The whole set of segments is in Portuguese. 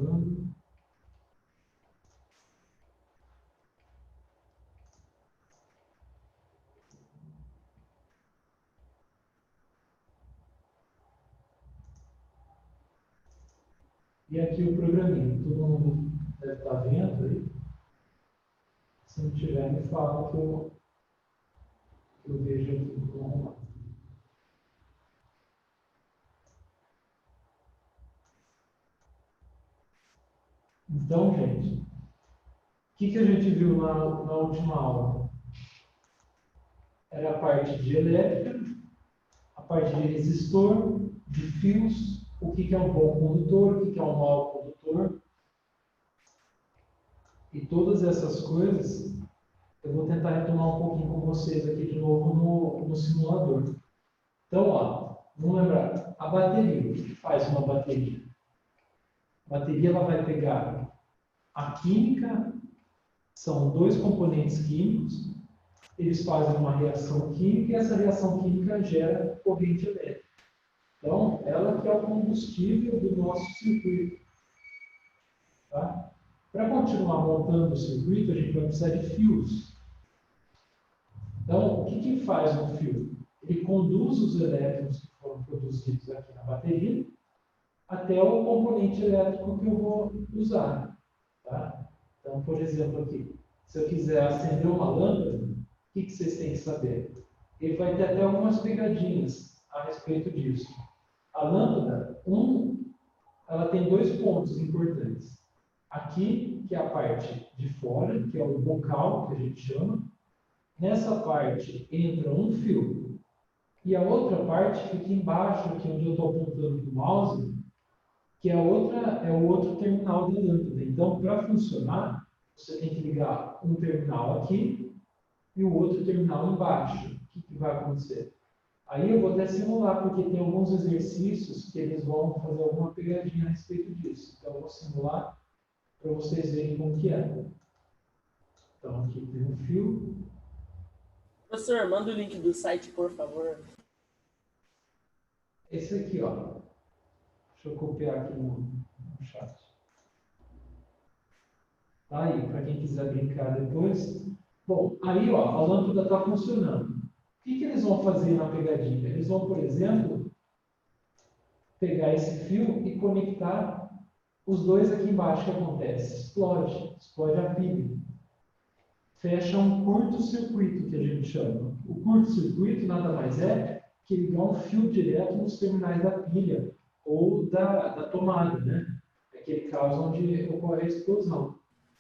funcionando. E aqui o programinha, todo mundo deve estar vendo aí. Se não tiver, me fala que eu vejo aqui como arrumar. Então, gente, o que a gente viu na última aula? Era a parte de elétrica, a parte de resistor, de fios, o que é um bom condutor, o que é um mau condutor. E todas essas coisas eu vou tentar retomar um pouquinho com vocês aqui de novo no simulador. Então, ó, vamos lembrar, a bateria, o que faz uma bateria? A bateria ela vai pegar a química, são dois componentes químicos, eles fazem uma reação química e essa reação química gera corrente elétrica. Então, ela que é o combustível do nosso circuito. Tá? Para continuar montando o circuito, a gente vai precisar de fios. Então, o que faz um fio? Ele conduz os elétrons que foram produzidos aqui na bateria até o componente elétrico que eu vou usar. Tá? Então, por exemplo, aqui, se eu quiser acender uma lâmpada, o que vocês têm que saber? Ele vai ter até algumas pegadinhas a respeito disso. A lâmpada, ela tem dois pontos importantes. Aqui, que é a parte de fora, que é o bocal, que a gente chama. Nessa parte entra um fio. E a outra parte fica embaixo, aqui onde eu estou apontando o mouse, que é o outro terminal da lâmpada. Então, para funcionar, você tem que ligar um terminal aqui e o outro terminal embaixo. O que vai acontecer? Aí eu vou até simular, porque tem alguns exercícios que eles vão fazer alguma pegadinha a respeito disso. Então, eu vou simular para vocês verem como que é. Então, aqui tem um fio. Professor, manda o link do site, por favor. Esse aqui, ó. Deixa eu copiar aqui no chat. Tá aí, para quem quiser brincar depois. Bom, aí, ó, a lâmpada está funcionando. O que eles vão fazer na pegadinha? Eles vão, por exemplo, pegar esse fio e conectar os dois aqui embaixo. O que acontece? Explode a pilha. Fecha um curto-circuito, que a gente chama. O curto-circuito nada mais é que ligar um fio direto nos terminais da pilha ou da tomada, né? Aquele caso onde ocorre a explosão.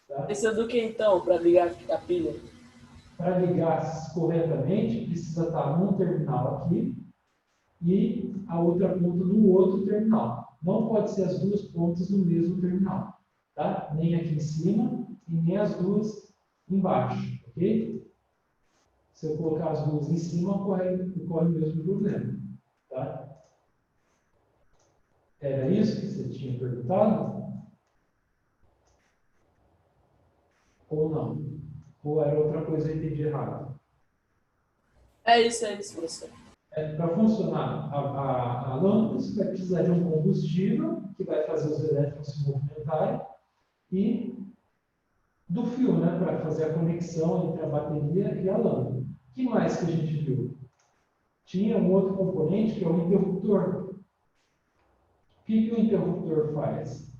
Tá? Esse é do que então, para ligar a pilha? Para ligar corretamente, precisa estar num terminal aqui e a outra ponta no outro terminal. Não pode ser as duas pontas no mesmo terminal. Tá? Nem aqui em cima e nem as duas embaixo. Ok? Se eu colocar as duas em cima, ocorre o mesmo problema. Tá? Era isso que você tinha perguntado? Ou não? Ou era outra coisa que eu entendi errado? É isso, professor. Para funcionar a lâmpada, você vai precisar de um combustível que vai fazer os elétrons se movimentarem e do fio, né, para fazer a conexão entre a bateria e a lâmpada. O que mais que a gente viu? Tinha um outro componente que é o interruptor. O que o interruptor faz?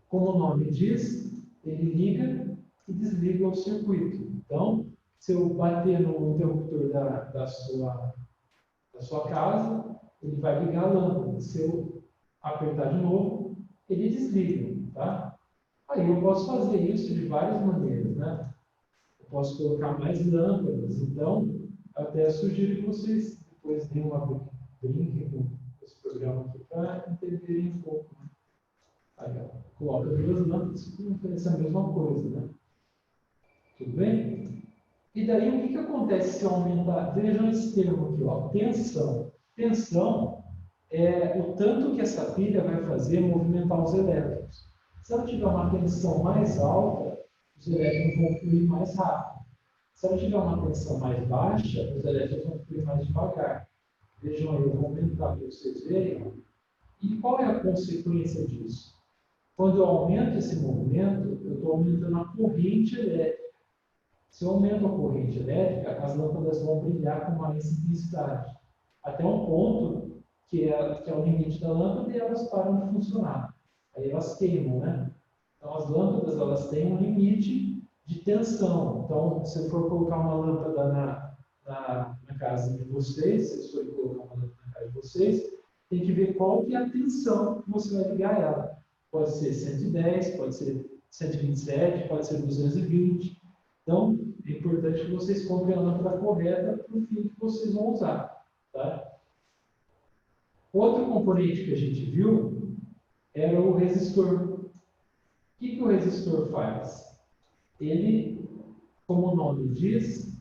Como o nome diz, ele liga e desliga o circuito. Então, se eu bater no interruptor da sua casa, ele vai ligar a lâmpada. Se eu apertar de novo, ele desliga. Tá? Aí eu posso fazer isso de várias maneiras. Né? Eu posso colocar mais lâmpadas. Então, até sugiro que vocês depois deem uma brinque com esse programa aqui para entenderem um pouco. Né? Aí, ó, coloca duas lâmpadas que oferecem a mesma coisa. Né? Tudo bem? E daí o que acontece se eu aumentar? Vejam esse termo aqui, ó, tensão. Tensão é o tanto que essa pilha vai fazer movimentar os elétrons. Se ela tiver uma tensão mais alta, os elétrons vão fluir mais rápido. Se ela tiver uma tensão mais baixa, os elétrons vão fluir mais devagar. Vejam aí, eu vou aumentar para vocês verem. E qual é a consequência disso? Quando eu aumento esse movimento, eu estou aumentando a corrente elétrica. Se eu aumento a corrente elétrica, as lâmpadas vão brilhar com mais intensidade. Até um ponto que é o limite da lâmpada e elas param de funcionar. Aí elas queimam, né? Então as lâmpadas elas têm um limite de tensão. Então, se eu for colocar uma lâmpada na casa de vocês, se eu for colocar uma lâmpada na casa de vocês, tem que ver qual que é a tensão que você vai ligar ela. Pode ser 110, pode ser 127, pode ser 220. Então, é importante que vocês comprem a lâmpada correta para o fim que vocês vão usar. Tá? Outro componente que a gente viu era o resistor. O que o resistor faz? Ele, como o nome diz,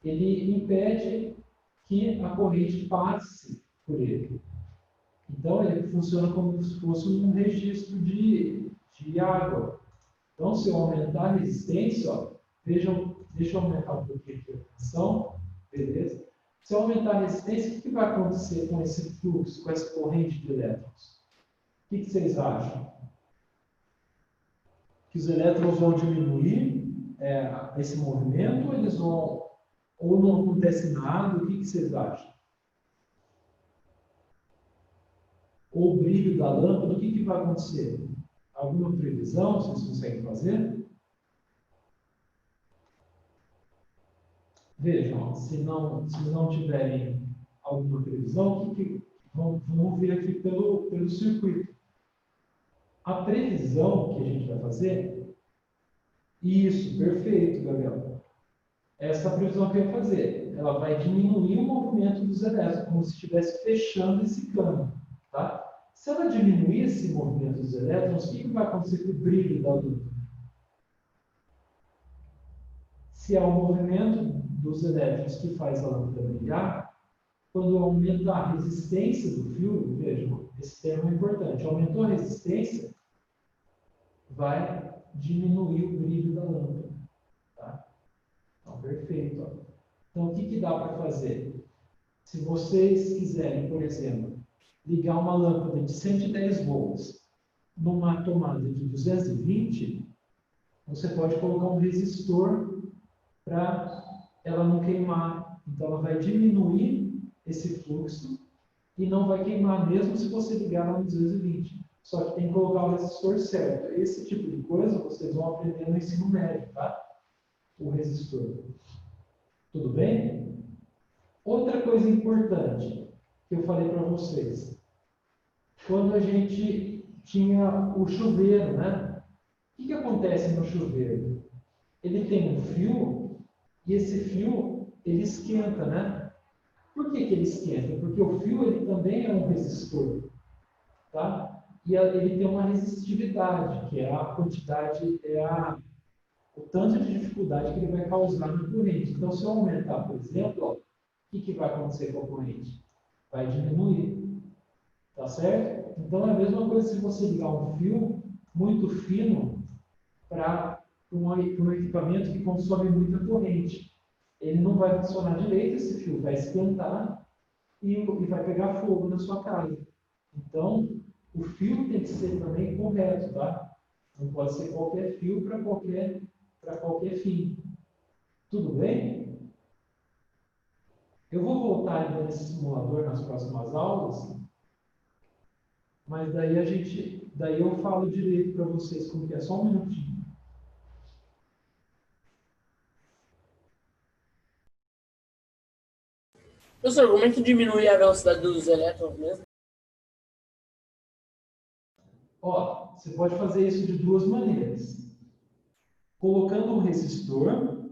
ele impede que a corrente passe por ele. Então, ele funciona como se fosse um registro de água. Então, se eu aumentar a resistência, ó, vejam, deixa eu aumentar um pouquinho aqui a tensão, beleza? Se eu aumentar a resistência, o que vai acontecer com esse fluxo, com essa corrente de elétrons? O que vocês acham? Que os elétrons vão diminuir esse movimento, ou eles vão, ou não acontece nada? O que vocês acham? Ou o brilho da lâmpada, o que vai acontecer? Alguma previsão vocês conseguem fazer? Vejam, se não tiverem alguma previsão, vamos ver aqui pelo circuito. A previsão que a gente vai fazer, isso, perfeito, Gabriel. Essa previsão que eu ia fazer, ela vai diminuir o movimento dos elétrons, como se estivesse fechando esse cano. Tá? Se ela diminuir esse movimento dos elétrons, o que vai acontecer com o brilho da lâmpada? Se é o movimento dos elétrons que faz a lâmpada brilhar, quando aumenta a resistência do fio, vejam, esse termo é importante, aumentou a resistência, vai diminuir o brilho da lâmpada. Tá? Então, perfeito. Ó. Então, o que dá para fazer? Se vocês quiserem, por exemplo, ligar uma lâmpada de 110 volts numa tomada de 220, você pode colocar um resistor para ela não queimar. Então, ela vai diminuir esse fluxo e não vai queimar, mesmo se você ligar lá no 220. Só que tem que colocar o resistor certo. Esse tipo de coisa vocês vão aprender no ensino médio, tá? O resistor. Tudo bem? Outra coisa importante que eu falei para vocês. Quando a gente tinha o chuveiro, né? O que acontece no chuveiro? Ele tem um fio e esse fio ele esquenta, né? Por que ele esquenta? Porque o fio ele também é um resistor, tá? E ele tem uma resistividade, que é a quantidade, o tanto de dificuldade que ele vai causar na corrente. Então, se eu aumentar, por exemplo, ó, o que vai acontecer com a corrente? Vai diminuir, tá certo? Então, é a mesma coisa se você ligar um fio muito fino para um equipamento que consome muita corrente. Ele não vai funcionar direito, esse fio vai esquentar e vai pegar fogo na sua casa. Então, o fio tem que ser também correto, tá? Não pode ser qualquer fio para qualquer fim. Tudo bem? Eu vou voltar ainda nesse simulador nas próximas aulas, mas daí eu falo direito para vocês como que é, só um minutinho. Professor, como é que diminui a velocidade dos elétrons mesmo? Ó, você pode fazer isso de duas maneiras. Colocando um resistor,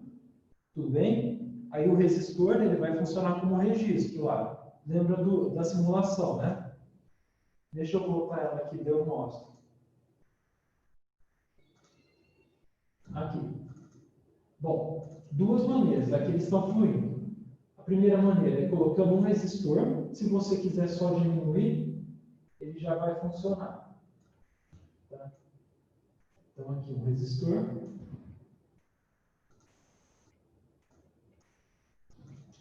tudo bem? Aí o resistor ele vai funcionar como um registro lá. Lembra da simulação, né? Deixa eu colocar ela aqui, daí eu mostro. Aqui. Bom, duas maneiras. Aqui eles estão fluindo. A primeira maneira é colocando um resistor. Se você quiser só diminuir, ele já vai funcionar. Tá? Então, aqui um resistor.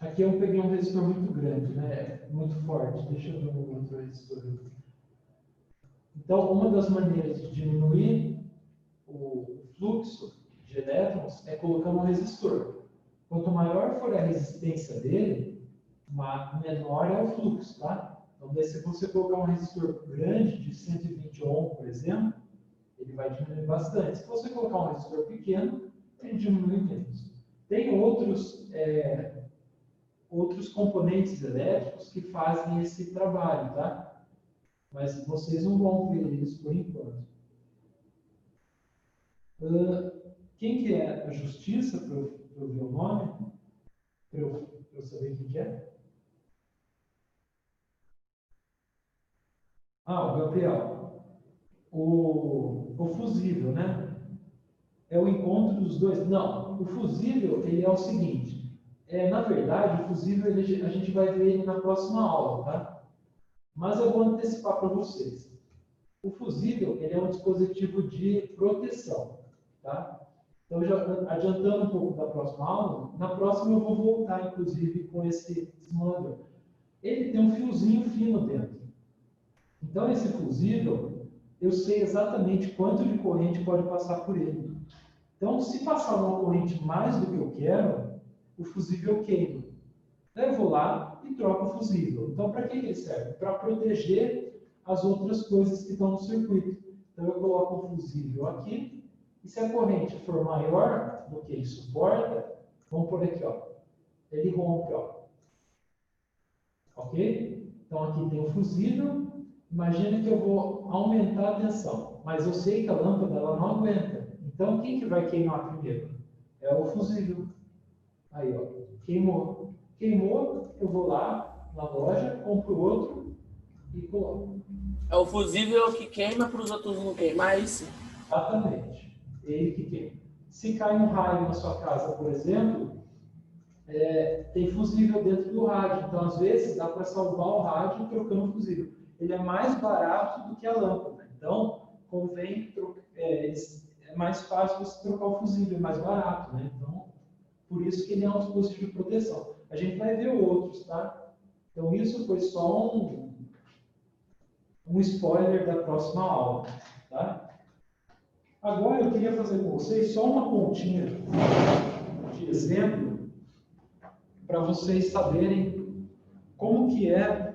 Aqui eu peguei um resistor muito grande, né? Muito forte. Deixa eu ver um outro resistor. Então, uma das maneiras de diminuir fluxo de elétrons é colocando um resistor. Quanto maior for a resistência dele, menor é o fluxo, tá? Então, daí, se você colocar um resistor grande de 120 ohms, por exemplo, ele vai diminuir bastante. Se você colocar um resistor pequeno, ele diminui menos. Tem outros componentes elétricos que fazem esse trabalho, tá? Mas vocês não vão ver eles por enquanto. Quem que é a justiça, para eu ver o nome? Para eu saber quem que é? O Gabriel. O fusível, né? É o encontro dos dois? Não, o fusível ele é o seguinte. Na verdade, o fusível a gente vai ver ele na próxima aula, tá? Mas eu vou antecipar para vocês. O fusível ele é um dispositivo de proteção, tá? Então, já adiantando um pouco da próxima aula, na próxima eu vou voltar, inclusive, com esse simulador. Ele tem um fiozinho fino dentro. Então, esse fusível, eu sei exatamente quanto de corrente pode passar por ele. Então, se passar uma corrente mais do que eu quero, o fusível queima. Daí eu vou lá e troco o fusível. Então, para que ele serve? Para proteger as outras coisas que estão no circuito. Então, eu coloco o fusível aqui, e se a corrente for maior do que ele suporta, vamos por aqui, ó. Ele rompe, ó. Ok? Então, aqui tem o fusível. Imagina que eu vou aumentar a tensão, mas eu sei que a lâmpada ela não aguenta. Então, quem que vai queimar primeiro? É o fusível. Aí, ó, queimou. Queimou, eu vou lá na loja, compro outro e coloco. É o fusível que queima para os outros não queimar, é isso? Exatamente. Ele que queima. Se cai um raio na sua casa, por exemplo, tem fusível dentro do rádio. Então, às vezes, dá para salvar o rádio trocando o fusível. Ele é mais barato do que a lâmpada. Então, convém é mais fácil você trocar o fusível, é mais barato, né? Então, por isso que ele é um dispositivo de proteção. A gente vai ver outros, tá? Então, isso foi só um spoiler da próxima aula, tá? Agora, eu queria fazer com vocês só uma pontinha de exemplo para vocês saberem como que é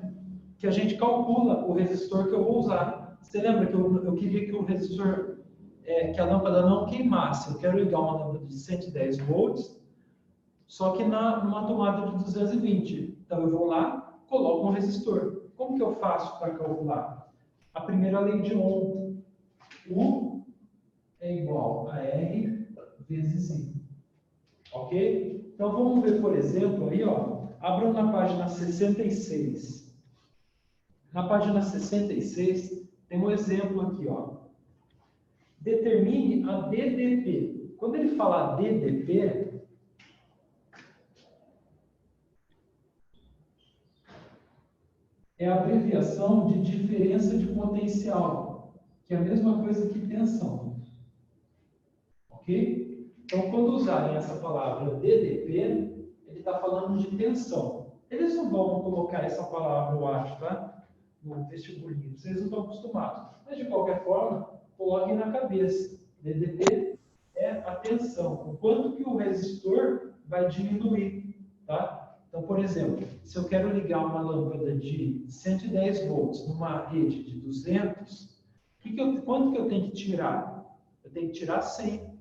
que a gente calcula o resistor que eu vou usar. Você lembra que eu queria que o resistor, que a lâmpada não queimasse. Eu quero ligar uma lâmpada de 110 volts, só que numa tomada de 220. Então, eu vou lá, coloco um resistor. Como que eu faço para calcular? A primeira lei de Ohm. U é igual a R vezes I. Ok? Então, vamos ver, por exemplo, aí, ó. Abram na página 66. Na página 66, tem um exemplo aqui, ó. Determine a DDP. Quando ele fala DDP, é a abreviação de diferença de potencial, que é a mesma coisa que tensão. Ok? Então, quando usarem essa palavra DDP, ele está falando de tensão. Eles não vão colocar essa palavra, eu acho, tá? No vestibulinho. Vocês não estão acostumados. Mas, de qualquer forma, coloquem na cabeça. DDP é a tensão. O quanto que o resistor vai diminuir, tá? Então, por exemplo, se eu quero ligar uma lâmpada de 110 volts numa rede de 200, quanto que eu tenho que tirar? Eu tenho que tirar 100.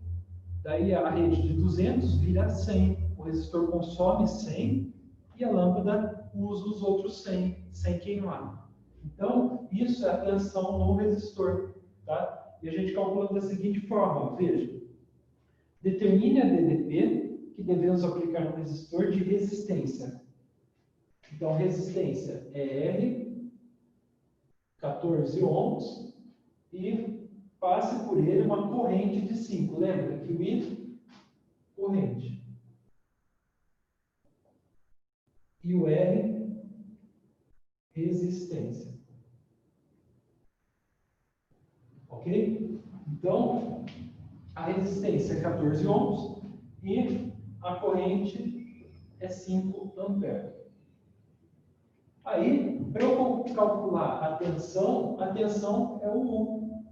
Daí a rede de 200 vira 100. O resistor consome 100 e a lâmpada usa os outros 100, sem queimar. Então, isso é a tensão no resistor. Tá? E a gente calcula da seguinte forma. Veja. Determine a DDP que devemos aplicar no resistor de resistência. Então, resistência é R, 14 ohms, e passe por ele uma corrente de 5. Lembra que o I, corrente. E o R, resistência. Ok? Então, a resistência é 14 ohms e a corrente é 5 amperes. Aí, para eu calcular a tensão é o ohm.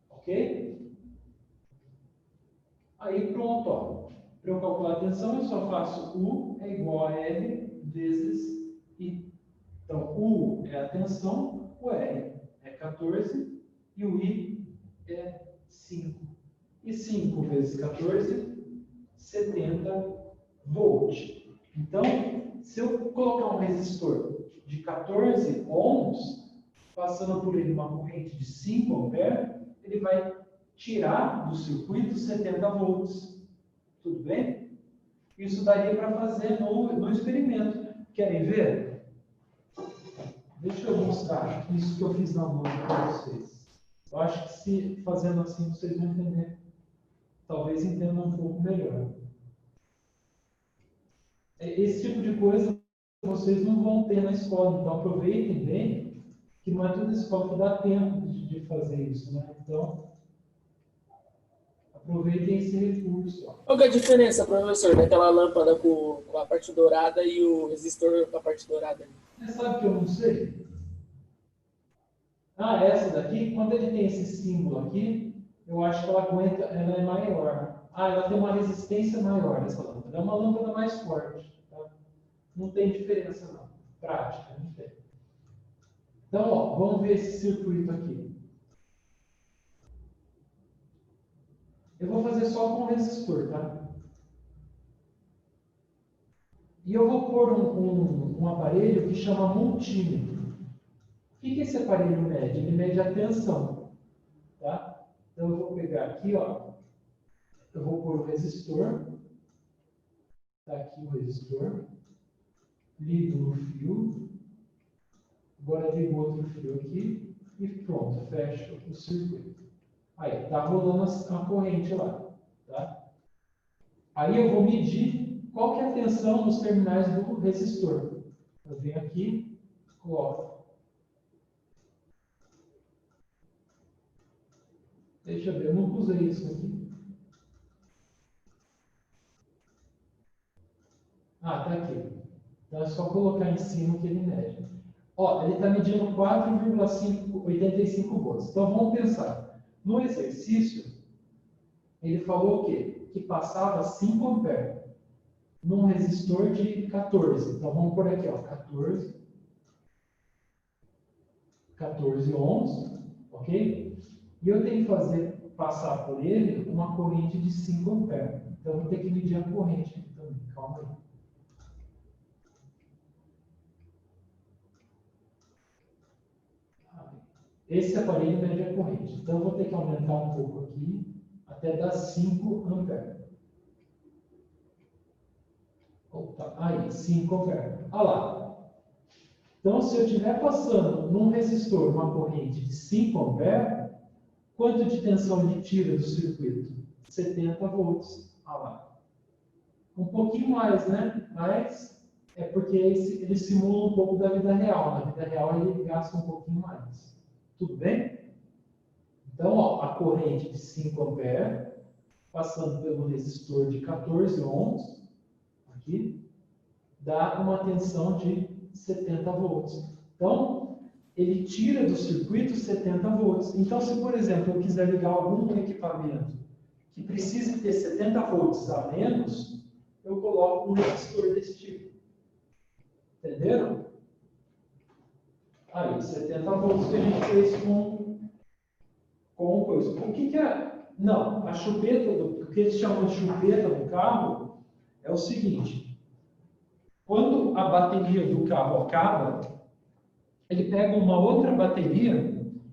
Ok? Aí pronto, ó. Para eu calcular a tensão, eu só faço U é igual a L vezes I. Então, U é a tensão, o R é 14 e o I é 5. E 5 vezes 14, 70 volts. Então, se eu colocar um resistor de 14 ohms, passando por ele uma corrente de 5 amperes, ele vai tirar do circuito 70 volts. Tudo bem? Isso daria para fazer no experimento. Querem ver? Deixa eu mostrar isso que eu fiz na mão para vocês. Eu acho que se fazendo assim vocês vão entender. Talvez entendam um pouco melhor. Esse tipo de coisa vocês não vão ter na escola, então aproveitem bem, que não é toda escola que dá tempo de fazer isso, né? Então, aproveitem esse recurso. Ó. Qual que é a diferença, professor, daquela lâmpada com a parte dourada e o resistor com a parte dourada? Você sabe que eu não sei? Ah, essa daqui, quando ele tem esse símbolo aqui, eu acho que ela aguenta, ela é maior. Ah, ela tem uma resistência maior, essa lâmpada. É uma lâmpada mais forte. Tá? Não tem diferença, não. Prática, não tem. Então, ó, vamos ver esse circuito aqui. Eu vou fazer só com resistor, tá? E eu vou pôr um aparelho que chama multímetro. O que esse aparelho mede? Ele mede a tensão, tá? Então, eu vou pegar aqui, ó. Eu vou pôr o resistor. Tá aqui o resistor. Ligo no fio. Agora ligo outro fio aqui. E pronto, fecho o circuito. Aí, tá rolando a corrente lá, tá? Aí eu vou medir qual que é a tensão nos terminais do resistor. Eu venho aqui, coloco. Deixa eu ver, eu nunca usei isso aqui. Ah, tá aqui. Então é só colocar em cima que ele mede. Ó, ele está medindo 4,85 volts. Então vamos pensar. No exercício, ele falou o quê? Que passava 5 amperes num resistor de 14. Então vamos por aqui, ó, 14 ohms, ok? E eu tenho que passar por ele uma corrente de 5 amperes. Então eu vou ter que medir a corrente aqui também. Calma aí. Esse aparelho mede a corrente. Então eu vou ter que aumentar um pouco aqui até dar 5 amperes. Opa, aí, 5 amperes. Olha lá. Então, se eu estiver passando num resistor uma corrente de 5 amperes, quanto de tensão ele tira do circuito? 70 volts. Olha lá. Um pouquinho mais, né? Mas é porque ele simula um pouco da vida real. Na vida real, ele gasta um pouquinho mais. Tudo bem? Então, ó, a corrente de 5 amperes, passando pelo resistor de 14 ohms, aqui, dá uma tensão de 70 volts. Então, ele tira do circuito 70 volts. Então, se, por exemplo, eu quiser ligar algum equipamento que precise ter 70 volts a menos, eu coloco um resistor desse tipo. Entenderam? Aí, 70 volts que a gente fez com coisa. O que é? Não, a chupeta, o que eles chamam de chupeta do carro é o seguinte: quando a bateria do carro acaba, ele pega uma outra bateria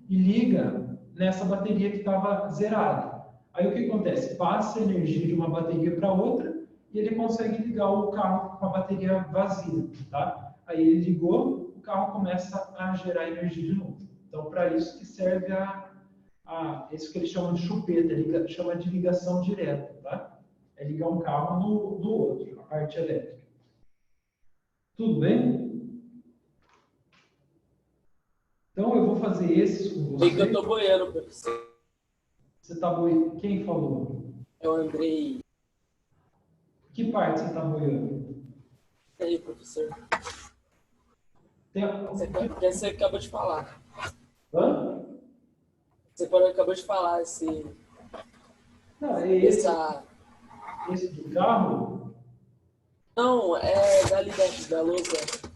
e liga nessa bateria que estava zerada. Aí o que acontece? Passa a energia de uma bateria para outra e ele consegue ligar o carro com a bateria vazia, tá? Aí ele ligou, o carro começa a gerar energia de novo. Então, para isso que serve isso que eles chamam de chupeta, ele chama de ligação direta, tá? É ligar um carro no outro, a parte elétrica. Tudo bem? Então eu vou fazer esses com vocês. Bem que eu tô boiando, professor. Você tá boiando? Quem falou? É o Andrei. Que parte você tá boiando? E aí, professor? Tem... Você acabou de falar. Hã? Você acabou de falar Não, é esse. Esse do carro, Não, é dali da lousa.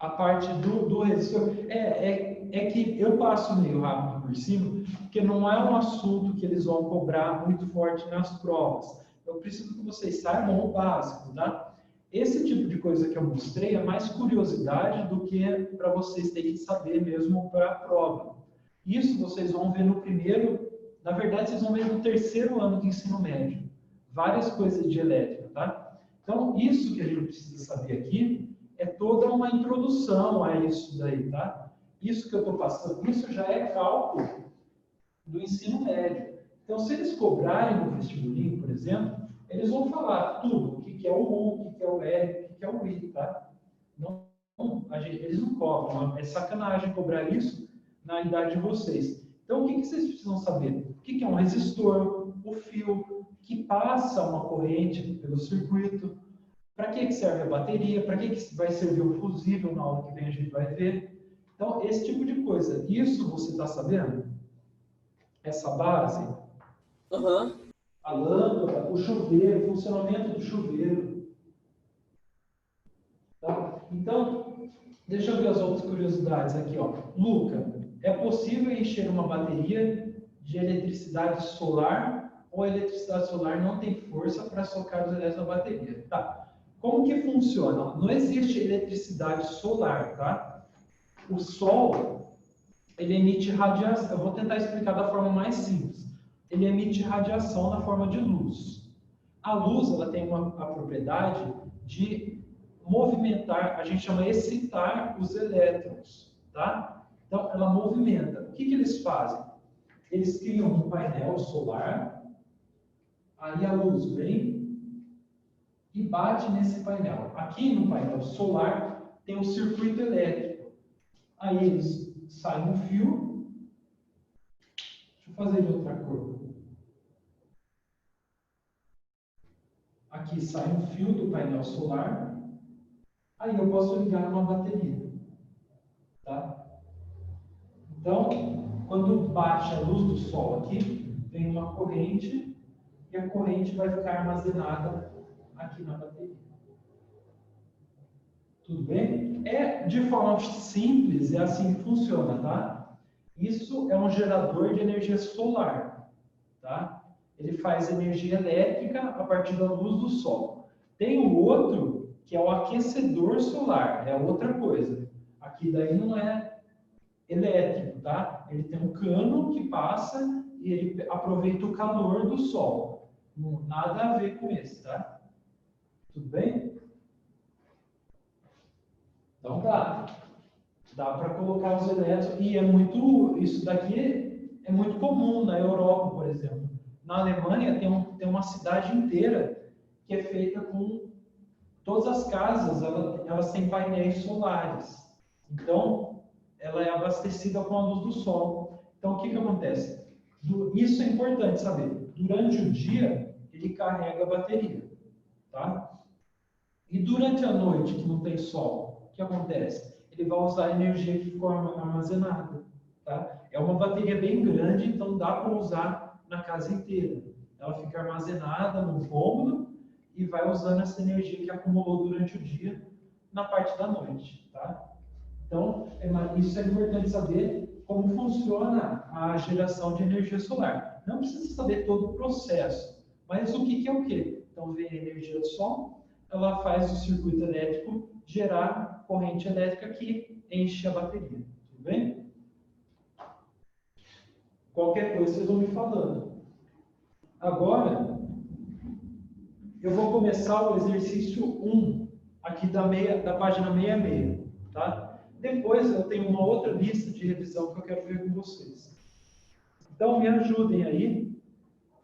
a parte do resistor. É que eu passo meio rápido por cima, porque não é um assunto que eles vão cobrar muito forte nas provas. Eu preciso que vocês saibam o básico, tá? Esse tipo de coisa que eu mostrei é mais curiosidade do que para vocês terem que saber mesmo para a prova. Isso vocês vão ver no primeiro, na verdade, vocês vão ver no terceiro ano de ensino médio. Várias coisas de elétrica, tá? Então, isso que a gente precisa saber aqui é toda uma introdução a isso daí, tá? Isso que eu estou passando, isso já é cálculo do ensino médio. Então, se eles cobrarem no vestibulinho, por exemplo, eles vão falar tudo, o que é o U, o que é o R, o que é o I, tá? Não, eles não cobram, é sacanagem cobrar isso na idade de vocês. Então, o que vocês precisam saber? O que é um resistor, o fio que passa uma corrente pelo circuito, para que serve a bateria, para que vai servir o fusível, na aula que vem a gente vai ver. Então, esse tipo de coisa. Isso você está sabendo? Essa base? Aham. A lâmpada, o chuveiro, o funcionamento do chuveiro. Tá? Então, deixa eu ver as outras curiosidades aqui. Ó. Luca, é possível encher uma bateria de eletricidade solar ou a eletricidade solar não tem força para socar os elétrons na bateria? Tá. Como que funciona? Não existe eletricidade solar, tá? O Sol, ele emite radiação. Eu vou tentar explicar da forma mais simples. Ele emite radiação na forma de luz. A luz, ela tem a propriedade de movimentar, a gente chama excitar os elétrons, tá? Então, ela movimenta. O que eles fazem? Eles criam um painel solar, aí a luz vem e bate nesse painel. Aqui no painel solar tem um circuito elétrico. Aí eles saem um fio. Deixa eu fazer de outra cor. Aqui sai um fio do painel solar. Aí eu posso ligar uma bateria. Tá? Então, quando bate a luz do sol aqui, vem uma corrente e a corrente vai ficar armazenada aqui na bateria. Tudo bem? De forma simples, é assim que funciona, tá? Isso é um gerador de energia solar, tá? Ele faz energia elétrica a partir da luz do sol. Tem o outro, que é o aquecedor solar, é outra coisa. Aqui daí não é elétrico, tá? Ele tem um cano que passa e ele aproveita o calor do sol. Nada a ver com esse, tá? Tudo bem? Então dá para colocar os elétrons, e isso daqui é muito comum na Europa, por exemplo. Na Alemanha tem uma cidade inteira que é feita com todas as casas, elas têm painéis solares. Então, ela é abastecida com a luz do sol. Então, o que acontece? Isso é importante saber. Durante o dia, ele carrega a bateria, tá? E durante a noite, que não tem sol, o que acontece? Ele vai usar a energia que ficou armazenada. Tá? É uma bateria bem grande, então dá para usar na casa inteira. Ela fica armazenada no cômodo e vai usando essa energia que acumulou durante o dia na parte da noite. Tá? Então, isso é importante saber como funciona a geração de energia solar. Não precisa saber todo o processo, mas o que é o quê? Então, vem a energia do sol, ela faz o circuito elétrico gerar corrente elétrica que enche a bateria. Tudo bem? Qualquer coisa vocês vão me falando. Agora, eu vou começar o exercício 1, aqui da página 66. Tá? Depois eu tenho uma outra lista de revisão que eu quero ver com vocês. Então, me ajudem aí,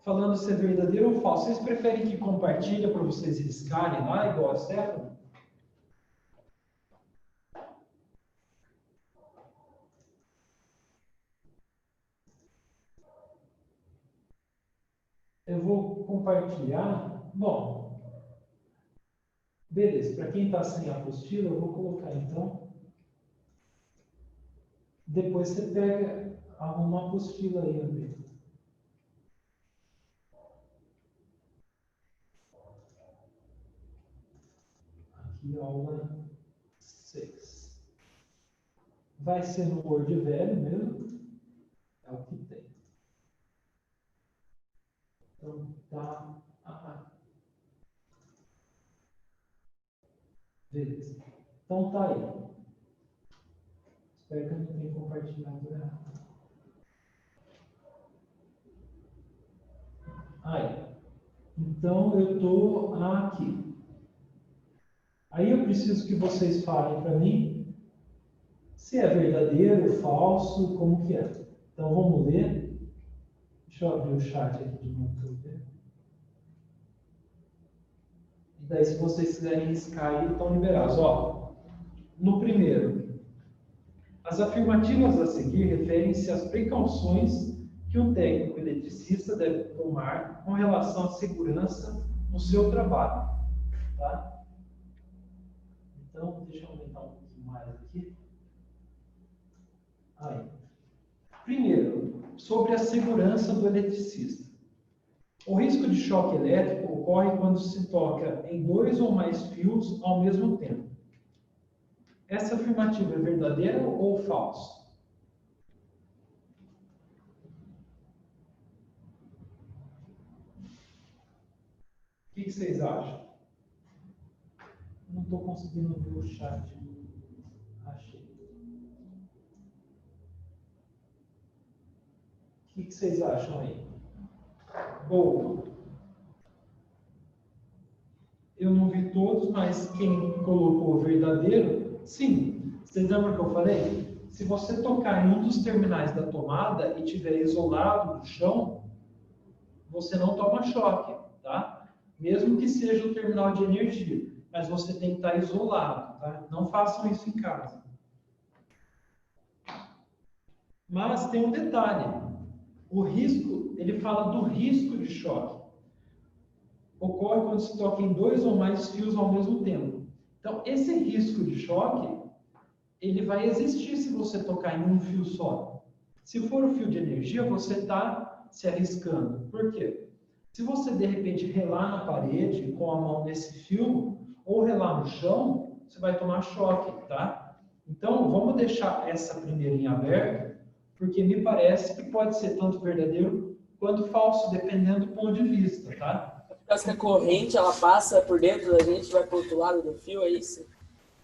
falando se é verdadeiro ou falso. Vocês preferem que compartilhe para vocês riscarem lá, igual a Stefano? Eu vou compartilhar. Bom, beleza. Para quem está sem a apostila, eu vou colocar então. Depois você arruma uma apostila aí, André. aqui, aula 6. Vai ser no Word velho mesmo. É o que tem. Então, tá. Beleza. Então, tá aí. Espero que eu não tenha compartilhado errado. Aí. Então, eu estou aqui. Aí eu preciso que vocês falem para mim se é verdadeiro, falso, como que é. Então, vamos ler. Deixa eu abrir o chat aqui de novo para eu ver. E daí, se vocês quiserem riscar aí, estão liberados. Ó, no primeiro, as afirmativas a seguir referem-se às precauções que o técnico eletricista deve tomar com relação à segurança no seu trabalho. Tá? Então, deixa eu aumentar um pouquinho mais aqui. Aí. Primeiro, sobre a segurança do eletricista. O risco de choque elétrico ocorre quando se toca em 2 ou mais fios ao mesmo tempo. Essa afirmativa é verdadeira ou falsa? O que vocês acham? Não estou conseguindo ver o chat. Achei. O que vocês acham aí? Boa. Eu não vi todos, mas quem colocou verdadeiro, sim. Vocês lembram que eu falei? Se você tocar em um dos terminais da tomada e estiver isolado do chão, você não toma choque, tá? Mesmo que seja o terminal de energia. Mas você tem que estar isolado, tá? Não façam isso em casa. Mas tem um detalhe. O risco, ele fala do risco de choque. Ocorre quando se toca em 2 ou mais fios ao mesmo tempo. Então, esse risco de choque, ele vai existir se você tocar em um fio só. Se for o fio de energia, você está se arriscando. Por quê? Se você, de repente, relar na parede com a mão nesse fio, ou relar no chão, você vai tomar choque, tá? Então, vamos deixar essa primeirinha aberta, porque me parece que pode ser tanto verdadeiro quanto falso, dependendo do ponto de vista, tá? Por causa que a corrente, ela passa por dentro da gente, vai para o outro lado do fio, é isso?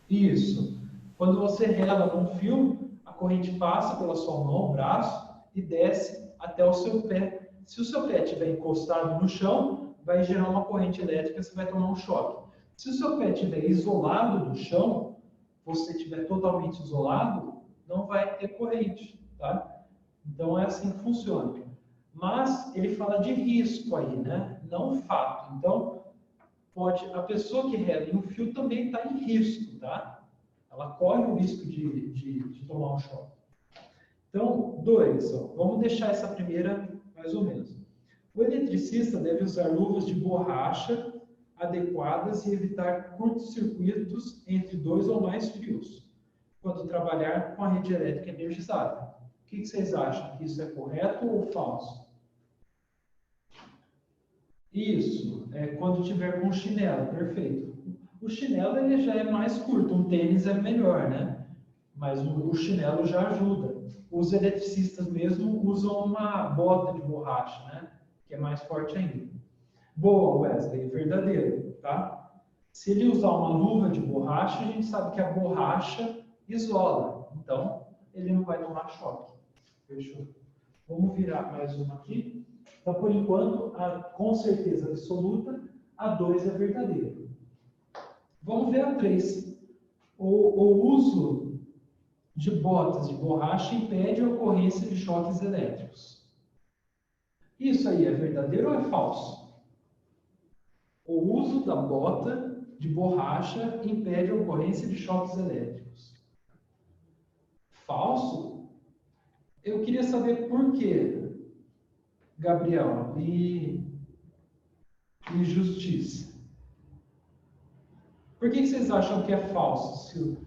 Isso. Quando você rela num fio, a corrente passa pela sua mão, braço, e desce até o seu pé. Se o seu pé estiver encostado no chão, vai gerar uma corrente elétrica, você vai tomar um choque. Se o seu pé estiver isolado do chão, você estiver totalmente isolado, não vai ter corrente, tá? Então é assim que funciona. Mas ele fala de risco aí, né? Não fato. Então, a pessoa que rela em um fio também está em risco, tá? Ela corre o risco de tomar um choque. Então, 2, vamos deixar essa primeira mais ou menos. O eletricista deve usar luvas de borracha adequadas e evitar curtos-circuitos entre 2 ou mais fios, quando trabalhar com a rede elétrica energizada. O que vocês acham? Que isso é correto ou falso? Isso, é quando tiver com chinelo, perfeito. O chinelo ele já é mais curto, um tênis é melhor, né? Mas o chinelo já ajuda. Os eletricistas mesmo usam uma bota de borracha, né? Que é mais forte ainda. Boa, Wesley, verdadeiro, tá? Se ele usar uma luva de borracha, a gente sabe que a borracha isola. Então, ele não vai tomar choque. Fechou? Vamos virar mais uma aqui. Então, por enquanto, com certeza absoluta, a 2 é verdadeiro. Vamos ver a 3. O uso de botas de borracha impede a ocorrência de choques elétricos. Isso aí é verdadeiro ou é falso? O uso da bota de borracha impede a ocorrência de choques elétricos. Falso? Eu queria saber por quê, Gabriel, e justiça. Por que vocês acham que é falso?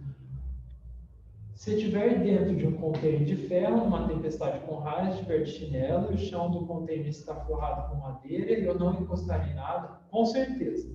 Se estiver dentro de um container de ferro, numa tempestade com raios, estiver de chinelo, e o chão do container está forrado com madeira e eu não encostar em nada, com certeza.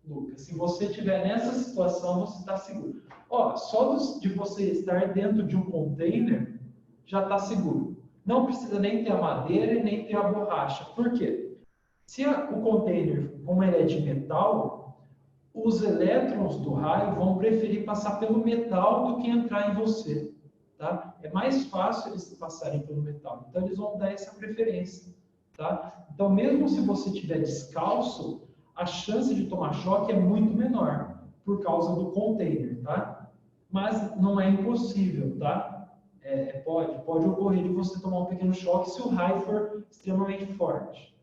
Lucas. Se você estiver nessa situação, você está seguro. Ó, só de você estar dentro de um container, já está seguro. Não precisa nem ter a madeira e nem ter a borracha. Por quê? Se o container, como ele é de metal, os elétrons do raio vão preferir passar pelo metal do que entrar em você. Tá? É mais fácil eles passarem pelo metal. Então, eles vão dar essa preferência. Tá? Então, mesmo se você estiver descalço, a chance de tomar choque é muito menor, por causa do container. Tá? Mas não é impossível. Tá? Pode ocorrer de você tomar um pequeno choque se o raio for extremamente forte.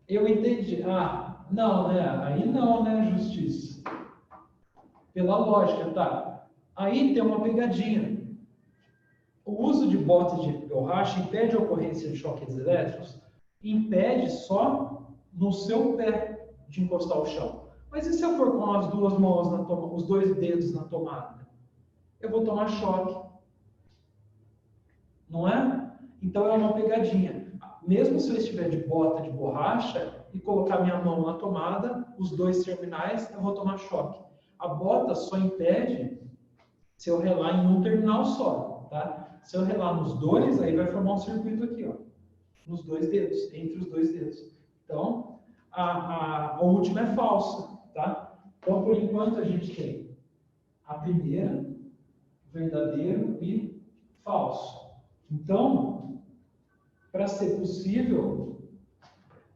Eu entendi. Ah, não, né? Aí não, né, justiça? Pela lógica, tá? Aí tem uma pegadinha. O uso de botas de borracha impede a ocorrência de choques elétricos? Impede só no seu pé de encostar ao chão. Mas e se eu for com as duas mãos, os dois dedos na tomada? Eu vou tomar choque. Não é? Então é uma pegadinha. Mesmo se eu estiver de bota de borracha e colocar minha mão na tomada, os dois terminais, eu vou tomar choque. A bota só impede se eu relar em um terminal só, tá? Se eu relar nos dois, aí vai formar um circuito aqui, ó, nos dois dedos, entre os dois dedos. Então, a última é falsa, tá? Então, por enquanto, a gente tem a primeira, verdadeiro e falso. Então, para ser possível,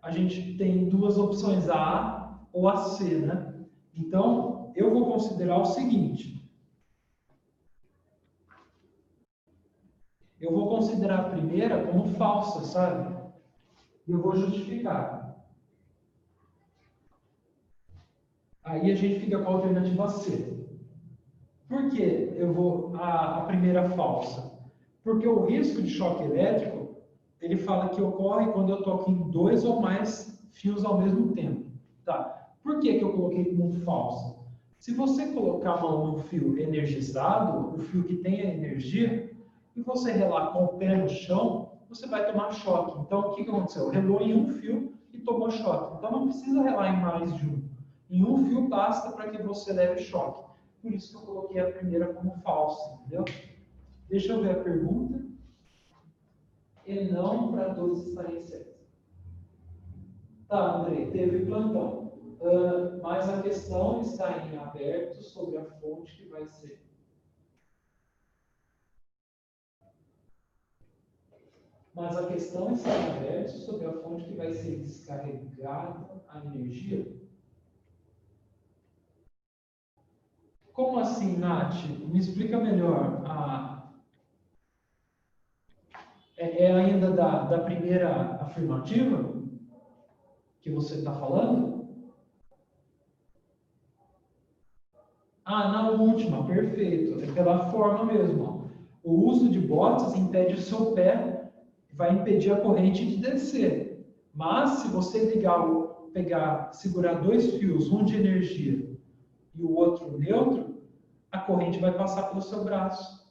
a gente tem duas opções, a A ou a C, né? Então, eu vou considerar o seguinte. Eu vou considerar a primeira como falsa, sabe? E eu vou justificar. Aí a gente fica com a alternativa C. Por que eu vou a primeira falsa? Porque o risco de choque elétrico, ele fala que ocorre quando eu toco em dois ou mais fios ao mesmo tempo. Tá? Por que eu coloquei como falsa? Se você colocar a mão no fio energizado, o fio que tem a energia, e você relar com o pé no chão, você vai tomar choque. Então, o que aconteceu? Relou em um fio e tomou choque. Então, não precisa relar em mais de um. Em um fio basta para que você leve choque. Por isso que eu coloquei a primeira como falsa, entendeu? Deixa eu ver a pergunta. E não para todos estarem certos. Tá, Andrei, teve plantão. Mas a questão está em aberto sobre a fonte que vai ser. Mas a questão está em aberto sobre a fonte que vai ser descarregada a energia. Como assim, Nath? Me explica melhor. É ainda da primeira afirmativa que você está falando? Ah, na última, perfeito. É pela forma mesmo. Ó. O uso de botas impede o seu pé, vai impedir a corrente de descer. Mas se você segurar dois fios, um de energia e o outro neutro, a corrente vai passar pelo seu braço.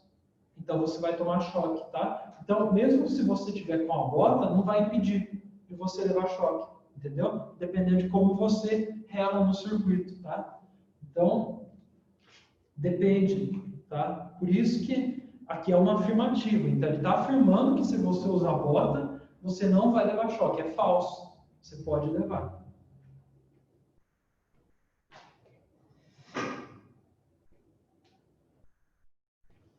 Então você vai tomar choque, tá? Então, mesmo se você tiver com a bota, não vai impedir de você levar choque, entendeu? Dependendo de como você rela no circuito, tá? Então, depende, tá? Por isso que aqui é uma afirmativa. Então, ele está afirmando que se você usar bota, você não vai levar choque. É falso. Você pode levar.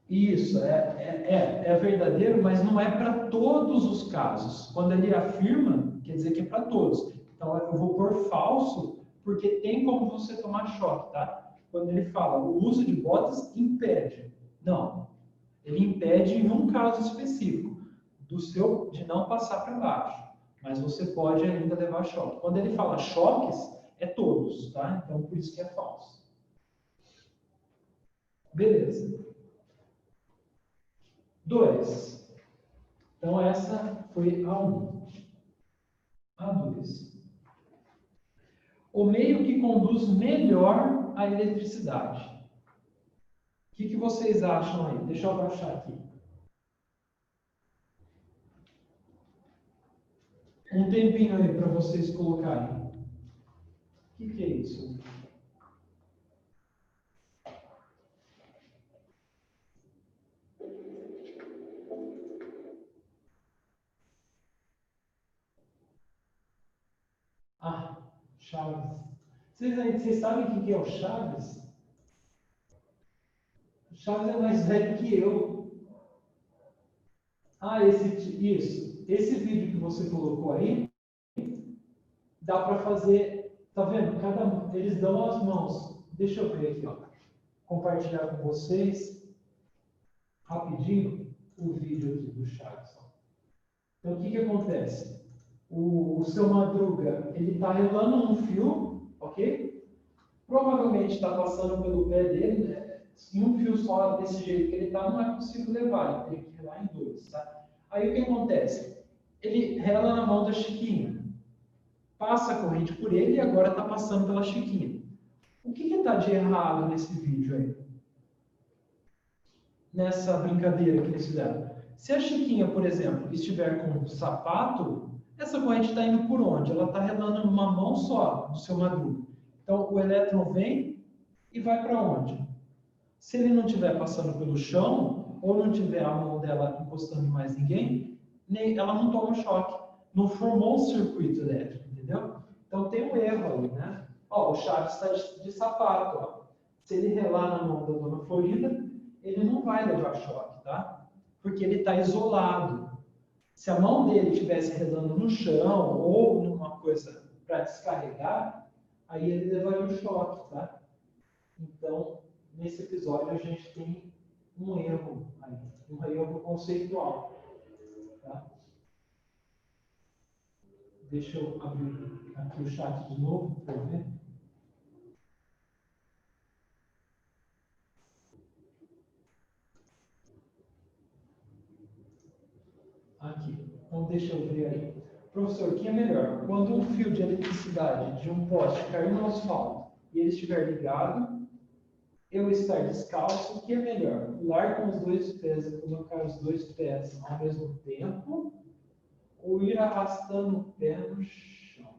Isso, é verdadeiro, mas não é para todos os casos. Quando ele afirma, quer dizer que é para todos. Então, eu vou pôr falso, porque tem como você tomar choque, tá? Quando ele fala, o uso de botas impede. Não, ele impede em um caso específico, de não passar para baixo. Mas você pode ainda levar choque. Quando ele fala choques, é todos, tá? Então, por isso que é falso. Beleza. 2. Então, essa foi a 1. A 2. O meio que conduz melhor a eletricidade. O que vocês acham aí? Deixa eu abaixar aqui. Um tempinho aí para vocês colocarem. que é isso? Ah, Chaves. Vocês sabem o que é o Chaves? O Chaves é mais velho que eu. Ah, isso. Esse vídeo que você colocou aí, dá para fazer, tá vendo? Eles dão as mãos. Deixa eu ver aqui, ó. Compartilhar com vocês rapidinho o vídeo aqui do Chaves. Então, o que acontece? O seu Madruga, ele está relando um fio, ok? Provavelmente está passando pelo pé dele, né? Em um fio só, desse jeito que ele está, não é possível levar, ele tem que relar em dois, tá? Aí o que acontece? Ele rela na mão da Chiquinha, passa a corrente por ele e agora está passando pela Chiquinha. O que está de errado nesse vídeo aí? Nessa brincadeira que eles fizeram. Se a Chiquinha, por exemplo, estiver com um sapato, essa corrente está indo por onde? Ela está relando numa mão só do seu Madruga. Então, o elétron vem e vai para onde? Se ele não estiver passando pelo chão, ou não tiver a mão dela encostando em mais ninguém, ela não toma choque. Não formou um circuito elétrico, entendeu? Então tem um erro ali, né? Ó, o Chaves está de sapato. Ó. Se ele relar na mão da Dona Florinda, ele não vai levar choque, tá? Porque ele está isolado. Se a mão dele estivesse relando no chão ou numa coisa para descarregar, aí ele levaria o choque, tá? Então, nesse episódio a gente tem um erro aí, um erro conceitual. Tá? Deixa eu abrir aqui o chat de novo para ver. Aqui. Então, deixa eu ver aí. Professor, o que é melhor? Quando um fio de eletricidade de um poste cair no asfalto e ele estiver ligado, eu estar descalço, o que é melhor? Pular com os dois pés e colocar os dois pés ao mesmo tempo ou ir arrastando o pé no chão?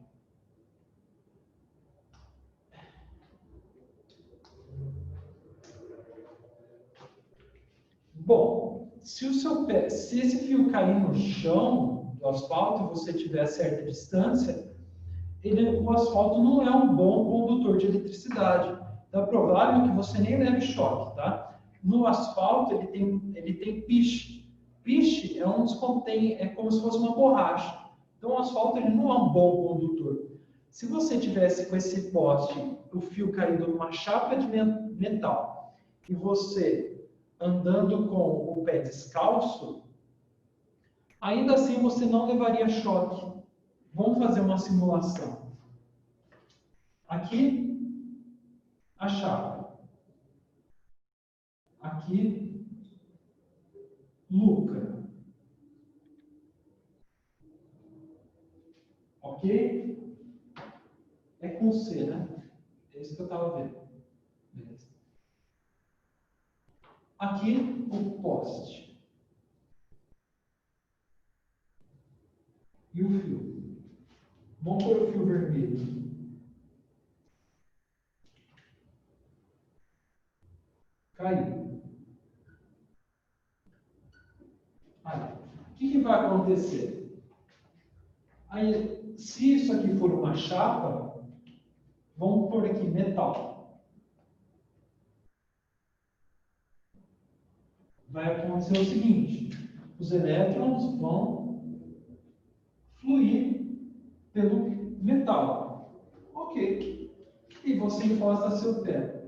Bom, se esse fio cair no chão do asfalto e você tiver certa distância, o asfalto não é um bom condutor de eletricidade. Então é provável que você nem leve choque, tá? No asfalto ele tem piche. Piche é como se fosse uma borracha. Então o asfalto ele não é um bom condutor. Se você tivesse com esse poste, o fio caído numa chapa de metal e você andando com o pé descalço, ainda assim você não levaria choque. Vamos fazer uma simulação. Aqui, a chapa. Aqui, Luca. Ok? É com C, né? É isso que eu estava vendo. Beleza. Aqui, o poste. E o fio. Vamos pôr o fio vermelho. Caiu. Aí, o que vai acontecer? Aí, se isso aqui for uma chapa, vamos pôr aqui metal. Vai acontecer o seguinte: os elétrons vão fluir pelo metal. Ok. E você encosta seu pé.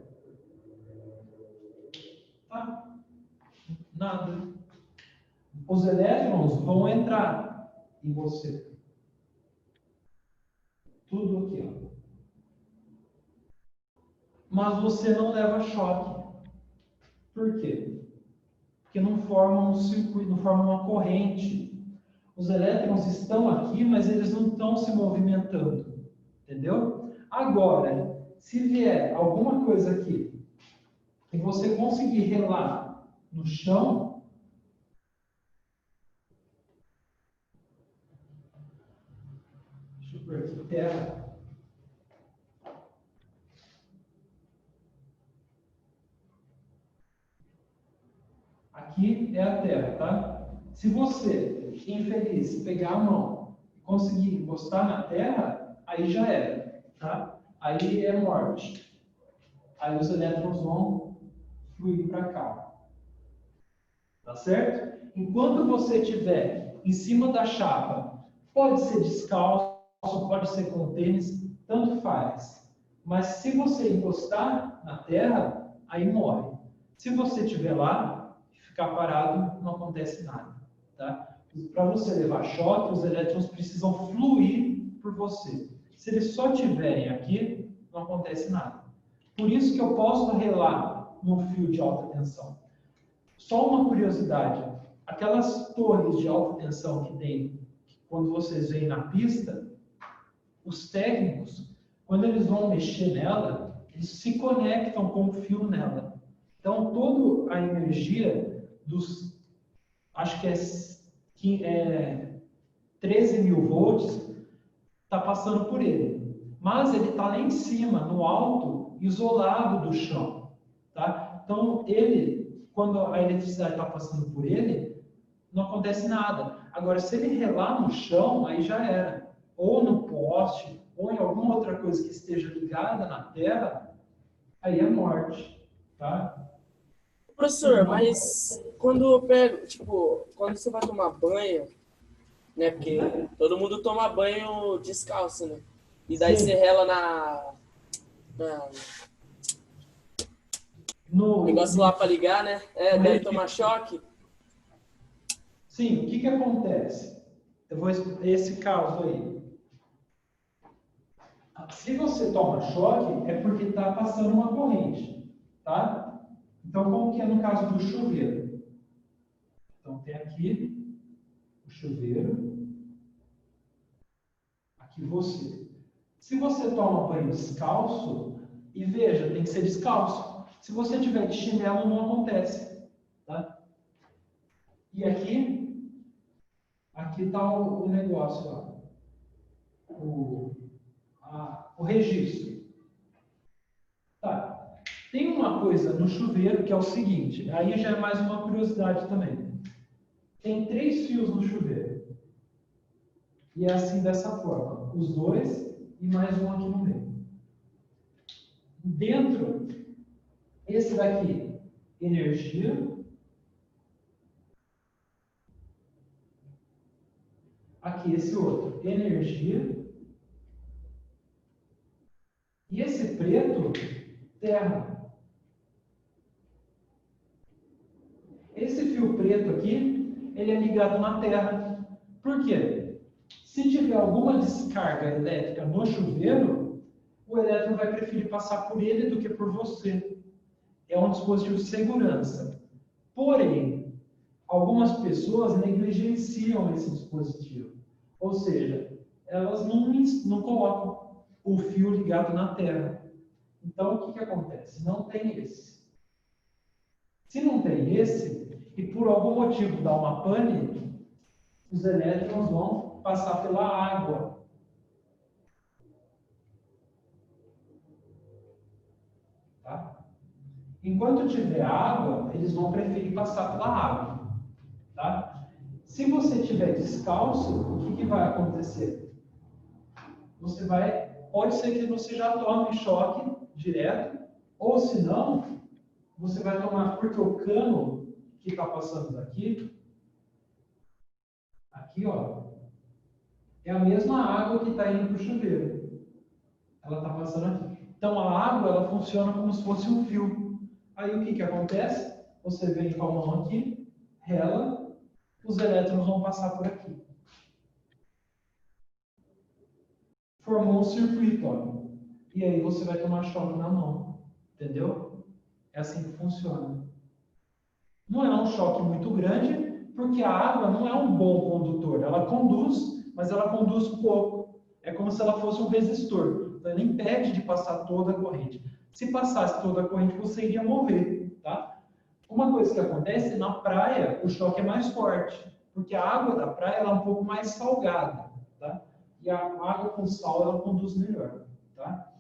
Tá? Nada. Os elétrons vão entrar em você. Tudo aqui, ó. Mas você não leva choque. Por quê? Porque não forma um circuito, não forma uma corrente. Os elétrons estão aqui, mas eles não estão se movimentando. Entendeu? Agora, se vier alguma coisa aqui e você conseguir relar no chão, deixa eu ver aqui, terra. Aqui é a Terra, tá? Se você, infeliz, pegar a mão e conseguir encostar na Terra, aí já era, tá? Aí é morte. Aí os elétrons vão fluir para cá. Tá certo? Enquanto você estiver em cima da chapa, pode ser descalço, pode ser com tênis, tanto faz. Mas se você encostar na Terra, aí morre. Se você estiver lá e ficar parado, não acontece nada. Tá? Para você levar choque, os elétrons precisam fluir por você. Se eles só estiverem aqui, não acontece nada. Por isso que eu posso relar no fio de alta tensão. Só uma curiosidade, aquelas torres de alta tensão que tem, quando vocês veem na pista, os técnicos, quando eles vão mexer nela, eles se conectam com o fio nela. Então, toda a energia dos, acho que é 13 mil volts, está passando por ele. Mas ele está lá em cima, no alto, isolado do chão. Tá? Então, ele, quando a eletricidade está passando por ele, não acontece nada. Agora, se ele relar no chão, aí já era. Ou no poste, ou em alguma outra coisa que esteja ligada na terra, aí é morte. Tá? Professor, mas quando eu pego, tipo, quando você vai tomar banho, né? Porque todo mundo toma banho descalço, né? E daí Sim. você rela no negócio lá para ligar, né? Daí toma choque. Sim, o que acontece? Eu vou explicar esse caso aí. Se você toma choque, é porque está passando uma corrente, tá? Então, como que é no caso do chuveiro? Então, tem aqui o chuveiro, aqui você. Se você toma banho descalço, e veja, tem que ser descalço. Se você tiver de chinelo, não acontece, tá? E aqui está o negócio lá. O registro. Tá. Tem uma coisa no chuveiro que é o seguinte, aí já é mais uma curiosidade também. Tem 3 fios no chuveiro. E é assim dessa forma. Os 2 e mais um aqui no meio. Dentro, esse daqui, energia. Aqui, esse outro, energia. E esse preto, terra. Esse fio preto aqui, ele é ligado na terra. Por quê? Se tiver alguma descarga elétrica no chuveiro, o elétron vai preferir passar por ele do que por você. É um dispositivo de segurança. Porém, algumas pessoas negligenciam esse dispositivo. Ou seja, elas não colocam o fio ligado na terra. Então, o que acontece? Não tem esse. Se não tem esse, e por algum motivo dá uma pane, os elétrons vão passar pela água. Tá? Enquanto tiver água, eles vão preferir passar pela água. Tá? Se você estiver descalço, o que vai acontecer? Pode ser que você já tome choque direto, ou se não, você vai tomar, porque o cano que está passando daqui, aqui, ó, é a mesma água que está indo para o chuveiro. Ela está passando aqui. Então, a água, ela funciona como se fosse um fio. Aí, o que acontece? Você vem com a mão aqui, rela, os elétrons vão passar por aqui. Formou um circuito, ó. E aí você vai tomar choque na mão. Entendeu? É assim que funciona. Não é um choque muito grande, porque a água não é um bom condutor. Ela conduz, mas ela conduz pouco. É como se ela fosse um resistor. Então, ela impede de passar toda a corrente. Se passasse toda a corrente, você iria morrer, tá? Uma coisa que acontece, na praia, o choque é mais forte, porque a água da praia ela é um pouco mais salgada, tá? E a água com sal, ela conduz melhor, tá?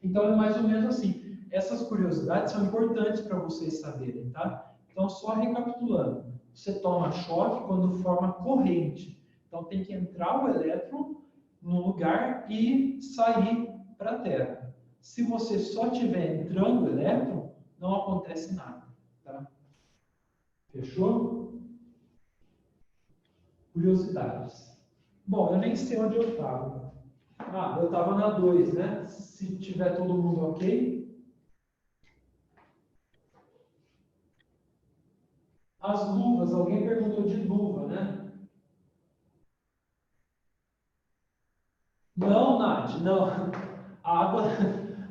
Então, é mais ou menos assim. Essas curiosidades são importantes para vocês saberem, tá? Então, só recapitulando, você toma choque quando forma corrente. Então, tem que entrar o elétron no lugar e sair para a Terra. Se você só estiver entrando o elétron, não acontece nada. Tá? Fechou? Curiosidades. Bom, eu nem sei onde eu estava. Ah, eu estava na 2, né? Se tiver todo mundo ok. As luvas, alguém perguntou de luva, né? Não, Nath, não. A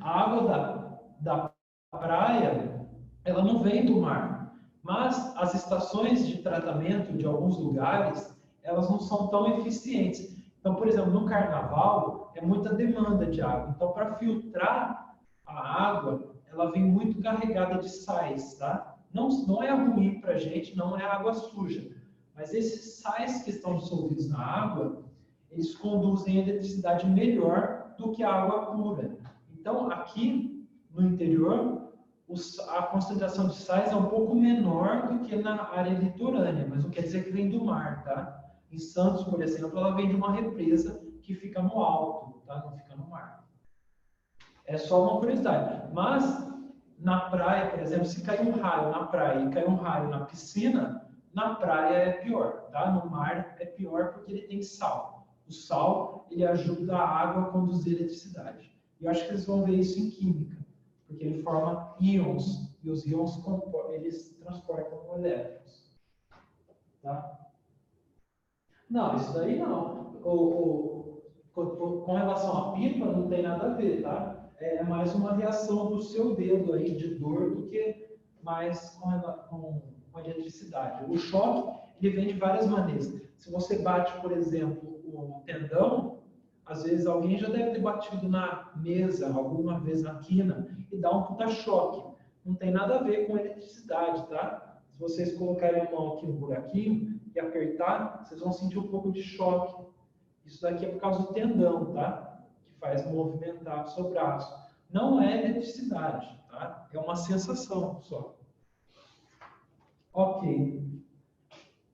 água da praia, ela não vem do mar. Mas as estações de tratamento de alguns lugares, elas não são tão eficientes. Então, por exemplo, no carnaval, é muita demanda de água. Então, para filtrar a água, ela vem muito carregada de sais, tá? Não é ruim para a gente, não é água suja. Mas esses sais que estão dissolvidos na água, eles conduzem eletricidade melhor do que a água pura. Então, aqui no interior, a concentração de sais é um pouco menor do que na área litorânea, mas não quer dizer que vem do mar, tá? Em Santos, por exemplo, ela vem de uma represa que fica no alto, tá? Não fica no mar. É só uma curiosidade. Mas, na praia, por exemplo, se cair um raio na praia e cair um raio na piscina, na praia é pior, tá? No mar é pior porque ele tem sal. O sal, ele ajuda a água a conduzir eletricidade. E eu acho que eles vão ver isso em química, porque ele forma íons, e os íons eles transportam elétrons. Tá? Não, isso daí não. Com relação à pipa, não tem nada a ver, tá? É mais uma reação do seu dedo aí de dor do que mais com eletricidade. O choque, ele vem de várias maneiras. Se você bate, por exemplo, o tendão, às vezes alguém já deve ter batido na mesa, alguma vez na quina, e dá um puta choque. Não tem nada a ver com eletricidade, tá? Se vocês colocarem a mão aqui no buraquinho e apertar, vocês vão sentir um pouco de choque. Isso daqui é por causa do tendão, tá? Que faz movimentar o seu braço. Não é eletricidade, tá? É uma sensação só. Ok.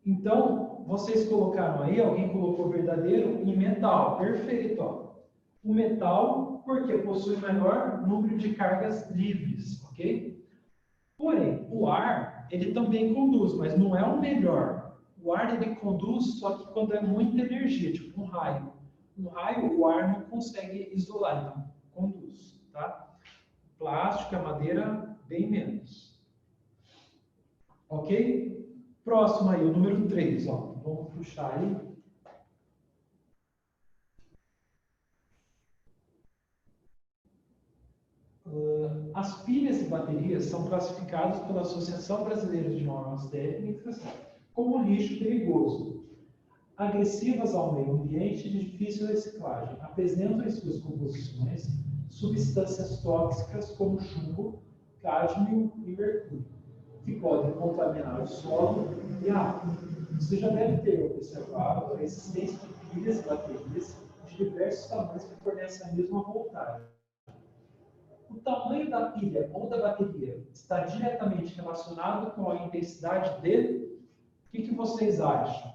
Então, vocês colocaram aí, alguém colocou verdadeiro em metal. Perfeito, ó. O metal, porque possui maior número de cargas livres, ok? Porém, o ar, ele também conduz, mas não é o melhor. O ar, ele conduz só que quando é muita energia, tipo um raio. Um raio, o ar não consegue isolar, então conduz, tá? Plástico, a madeira, bem menos. Ok? Próximo aí, o número 3, ó. Vamos puxar aí. As pilhas e baterias são classificadas pela Associação Brasileira de Normas Técnicas como lixo perigoso, agressivas ao meio ambiente e de difícil reciclagem. Apresentam em suas composições substâncias tóxicas como chumbo, cádmio e mercúrio, que podem contaminar o solo e a água. Você já deve ter observado a existência de pilhas e baterias de diversos tamanhos que fornecem a mesma voltagem. O tamanho da pilha ou da bateria está diretamente relacionado com a intensidade de... O que vocês acham?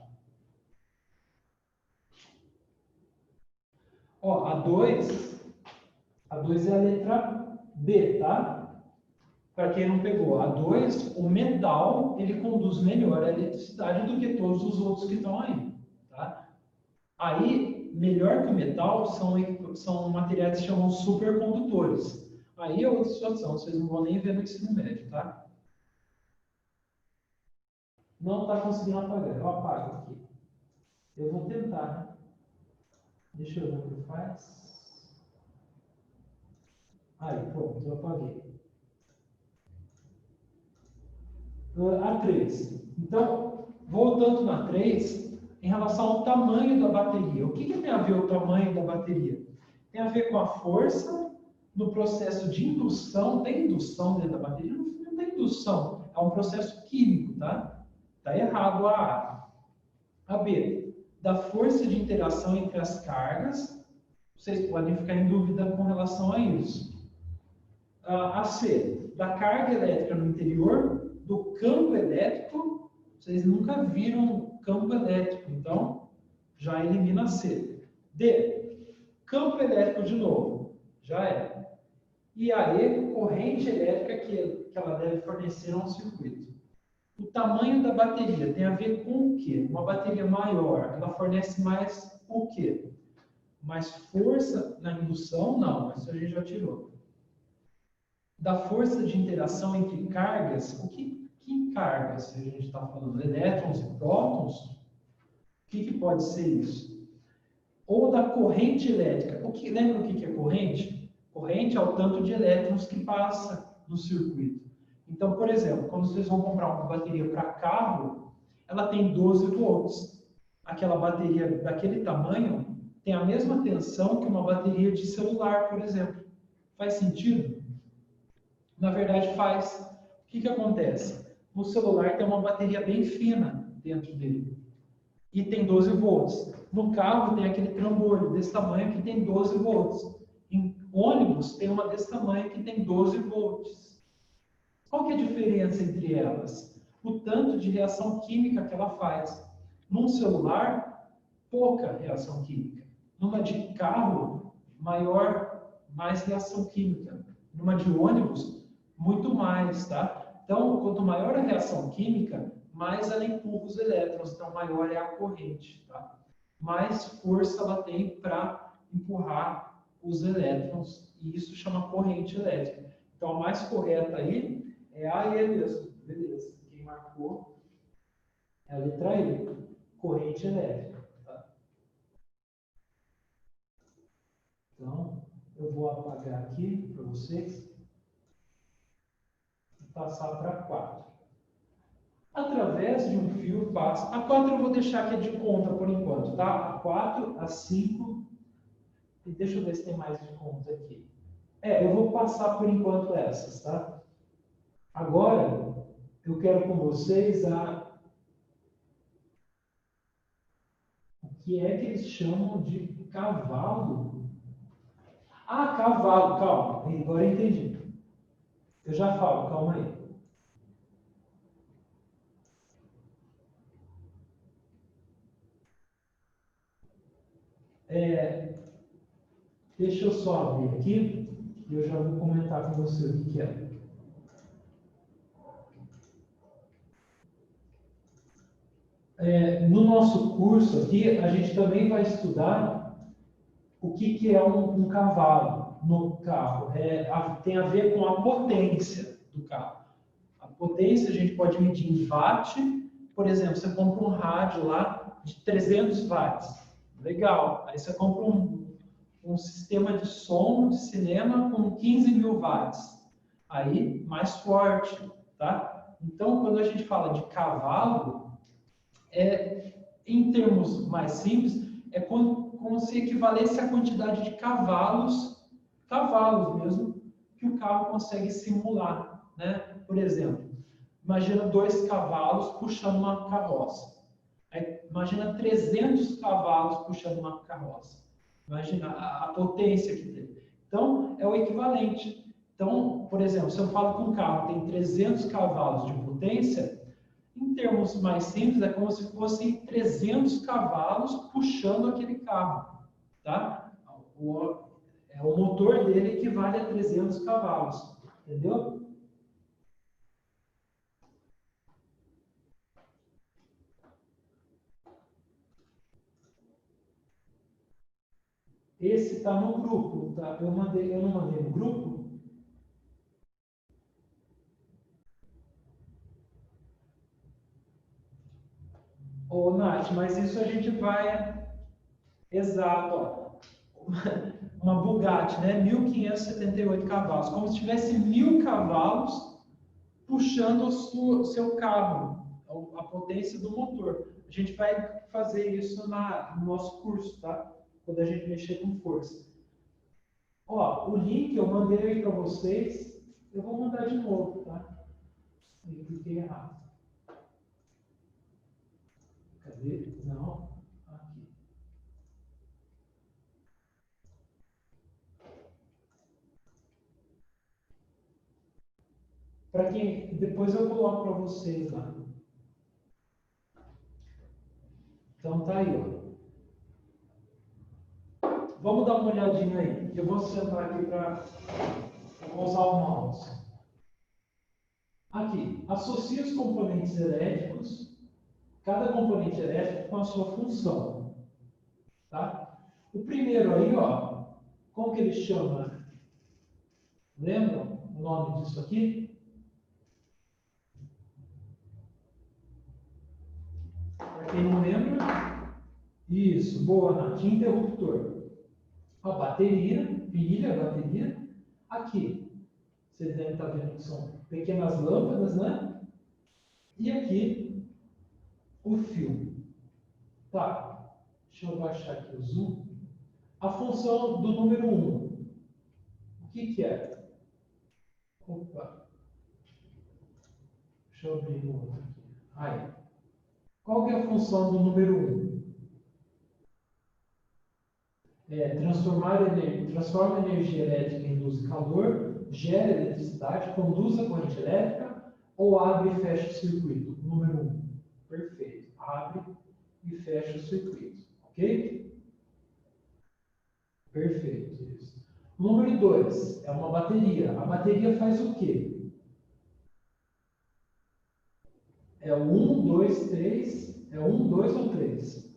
Ó, a 2 é a letra B, tá? Para quem não pegou, a 2, o metal, ele conduz melhor a eletricidade do que todos os outros que estão aí, tá? Aí, melhor que o metal, são materiais que chamam supercondutores. Aí é outra situação, vocês não vão nem ver no ensino médio, tá? Não está conseguindo apagar, eu apago aqui. Eu vou tentar, né? Deixa eu ver o que faz. Aí, pronto, eu apaguei. A 3. Então, voltando na 3, em relação ao tamanho da bateria. O que tem a ver o tamanho da bateria? Tem a ver com a força no processo de indução. Tem indução dentro da bateria? Não tem indução. É um processo químico, tá? Está errado a A. A B, da força de interação entre as cargas. Vocês podem ficar em dúvida com relação a isso. A C, da carga elétrica no interior do campo elétrico, vocês nunca viram campo elétrico, então já elimina C. D, campo elétrico de novo, já é. E a E, corrente elétrica que ela deve fornecer a um circuito. O tamanho da bateria tem a ver com o quê? Uma bateria maior, ela fornece mais o quê? Mais força na indução? Não, isso a gente já tirou. Da força de interação entre cargas, que cargas a gente está falando? Elétrons e prótons? O que pode ser isso? Ou da corrente elétrica. Lembra o que é corrente? Corrente é o tanto de elétrons que passa no circuito. Então, por exemplo, quando vocês vão comprar uma bateria para carro, ela tem 12 volts. Aquela bateria daquele tamanho tem a mesma tensão que uma bateria de celular, por exemplo. Faz sentido? Na verdade, faz. O que acontece? No celular tem uma bateria bem fina dentro dele. E tem 12 volts. No carro tem aquele trambolho desse tamanho que tem 12 volts. Em ônibus tem uma desse tamanho que tem 12 volts. Qual que é a diferença entre elas? O tanto de reação química que ela faz. Num celular, pouca reação química. Numa de carro, mais reação química. Numa de ônibus, muito mais, tá? Então, quanto maior a reação química, mais ela empurra os elétrons, então maior é a corrente, tá? Mais força ela tem para empurrar os elétrons, e isso chama corrente elétrica. Então, a mais correta aí é a E mesmo, beleza. Quem marcou é a letra E, corrente elétrica. Tá? Então, eu vou apagar aqui para vocês e passar para 4. Através de um fio passa. A 4 eu vou deixar aqui de conta por enquanto, tá? A 4, a 5. E deixa eu ver se tem mais de conta aqui. Eu vou passar por enquanto essas, tá? Agora, eu quero com vocês o que é que eles chamam de cavalo. Ah, cavalo, calma. Agora eu entendi. Eu já falo, calma aí. Deixa eu só abrir aqui e eu já vou comentar com você o que é. No nosso curso aqui, a gente também vai estudar o que é um cavalo no carro. Tem a ver com a potência do carro. A potência a gente pode medir em watt. Por exemplo, você compra um rádio lá de 300 watts. Legal. Aí você compra um sistema de som de cinema com 15 mil watts. Aí, mais forte, tá? Então, quando a gente fala de cavalo, em termos mais simples, é como se equivalesse à quantidade de cavalos mesmo, que o carro consegue simular, né? Por exemplo, imagina 2 cavalos puxando uma carroça. Aí, imagina 300 cavalos puxando uma carroça. Imagina a potência que tem. Então, é o equivalente. Então, por exemplo, se eu falo que um carro tem 300 cavalos de potência, em termos mais simples, é como se fossem 300 cavalos puxando aquele carro. Tá? O motor dele equivale a 300 cavalos. Entendeu? Esse está no grupo. Tá? Eu não mandei no grupo? Ô, Nath, mas isso a gente vai... Exato, ó. Uma Bugatti, né? 1.578 cavalos. Como se tivesse 1.000 cavalos puxando o seu carro, a potência do motor. A gente vai fazer isso no nosso curso, tá? Quando a gente mexer com força. Ó, o link eu mandei aí para vocês. Eu vou mandar de novo, tá? Eu cliquei errado. Cadê? Não. Aqui. Para quem depois eu coloco para vocês lá. Então tá aí, ó. Vamos dar uma olhadinha aí. Eu vou sentar aqui para usar o mouse. Aqui, associa os componentes elétricos, cada componente elétrico com a sua função. Tá? O primeiro aí, ó, como que ele chama? Lembram o nome disso aqui? Para quem não lembra, isso, boa, Nath, interruptor. A bateria, pilha, bateria. Aqui, vocês devem estar vendo que são pequenas lâmpadas, né? E aqui, o fio. Tá, deixa eu baixar aqui o zoom. A função do número 1. O que é? Opa. Deixa eu abrir o outro aqui. Aí. Qual que é a função do número 1? Transforma energia elétrica em luz e calor, gera eletricidade, conduz a corrente elétrica ou abre e fecha o circuito? Número 1. Perfeito. Abre e fecha o circuito. Ok? Perfeito. Isso. Número 2 é uma bateria. A bateria faz o quê? É o 1, 2, 3. É 1, 2 ou 3?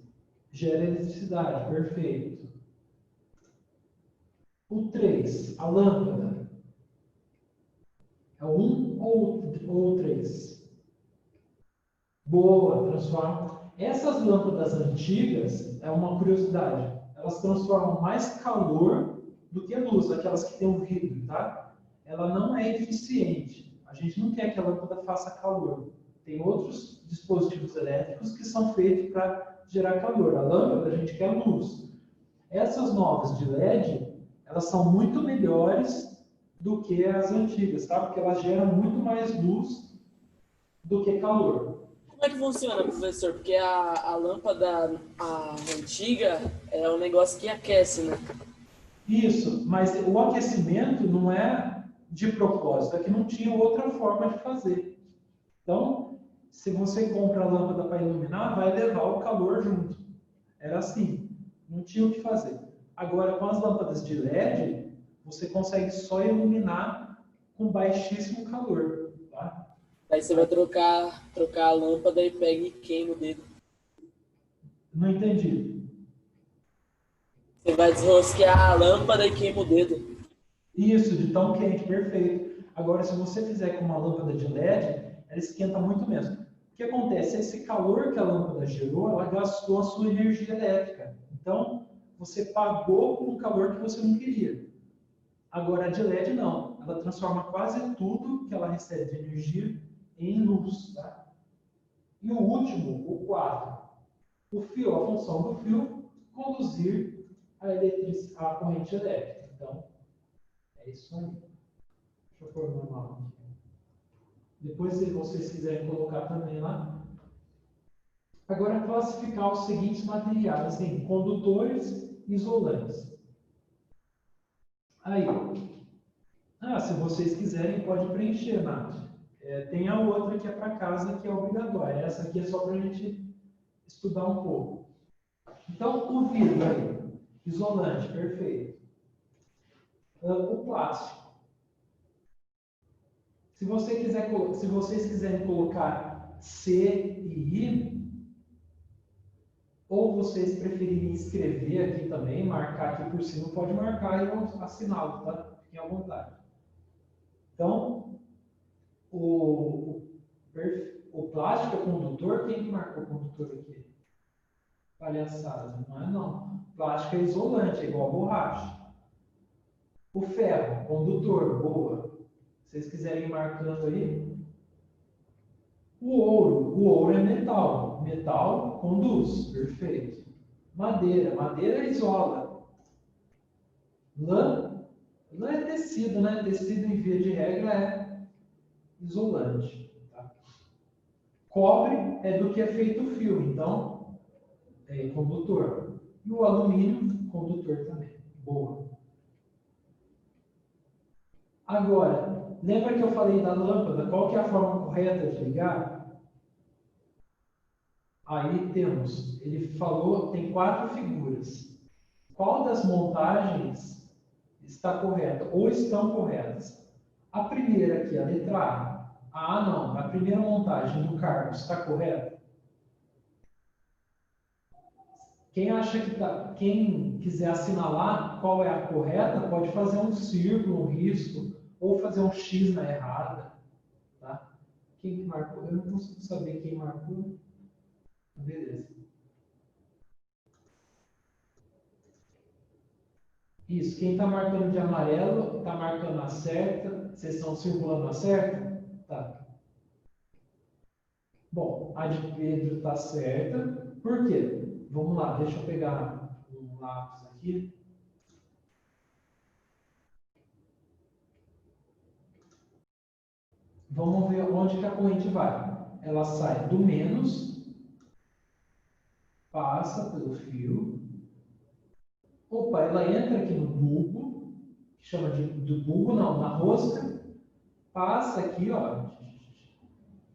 Gera eletricidade. Perfeito. O 3, a lâmpada. É o 1 ou o 3? Boa, transforma. Essas lâmpadas antigas, é uma curiosidade, elas transformam mais calor do que luz, aquelas que têm um vidro, tá? Ela não é eficiente. A gente não quer que a lâmpada faça calor. Tem outros dispositivos elétricos que são feitos para gerar calor. A lâmpada, a gente quer luz. Essas novas de LED, elas são muito melhores do que as antigas, tá? Porque elas geram muito mais luz do que calor. Como é que funciona, professor? Porque a lâmpada antiga é um negócio que aquece, né? Isso, mas o aquecimento não é de propósito, é que não tinha outra forma de fazer. Então, se você compra a lâmpada para iluminar, vai levar o calor junto. Era assim, não tinha o que fazer. Agora, com as lâmpadas de LED, você consegue só iluminar com baixíssimo calor. Tá? Aí você vai trocar a lâmpada e pega e queima o dedo. Não entendi. Você vai desrosquear a lâmpada e queima o dedo. Isso, de tão quente, perfeito. Agora, se você fizer com uma lâmpada de LED, ela esquenta muito mesmo. O que acontece? Esse calor que a lâmpada gerou, ela gastou a sua energia elétrica. Então, você pagou por um calor que você não queria. Agora, a de LED não. Ela transforma quase tudo que ela recebe de energia em luz. Tá? E o último, o 4. O fio, a função do fio, conduzir a corrente elétrica. Então, é isso aí. Deixa eu pôr meu nome aqui. Depois, se vocês quiserem colocar também lá. Agora, classificar os seguintes materiais em condutores e isolantes. Aí, se vocês quiserem, pode preencher, Nath. Tem a outra que é para casa, que é obrigatória. Essa aqui é só para a gente estudar um pouco. Então, o vidro aí, isolante, perfeito. O plástico. Se vocês quiserem colocar C e I, ou vocês preferirem escrever aqui também, marcar aqui por cima, pode marcar e eu assinalo, tá? Fiquem à vontade. Então, o plástico é condutor, quem que marcou o condutor aqui? Palhaçada, não é não. Plástico é isolante, é igual a borracha. O ferro, condutor, boa. Se vocês quiserem ir marcando aí. O ouro é metal. Metal conduz, perfeito. Madeira isola. Lã é tecido, né? Tecido, em via de regra, é isolante. Tá? Cobre é do que é feito o fio, então é condutor. E o alumínio, condutor também. Boa. Agora, lembra que eu falei da lâmpada? Qual que é a forma correta de ligar? Aí temos, ele falou, tem 4 figuras. Qual das montagens está correta ou estão corretas? A primeira aqui, a letra A. A não, a primeira montagem do Carlos está correta? Quem acha que tá, quem quiser assinalar qual é a correta, pode fazer um círculo, um risco, ou fazer um X na errada. Tá? Quem marcou? Eu não consigo saber quem marcou. Beleza. Isso, quem está marcando de amarelo, está marcando a certa. Vocês estão circulando a certa? Tá. Bom, a de Pedro está certa. Por quê? Vamos lá, deixa eu pegar um lápis aqui. Vamos ver onde que a corrente vai. Ela sai do menos, passa pelo fio. Opa, ela entra aqui no bulbo, que chama do bulbo, não, na rosca. Passa aqui, ó,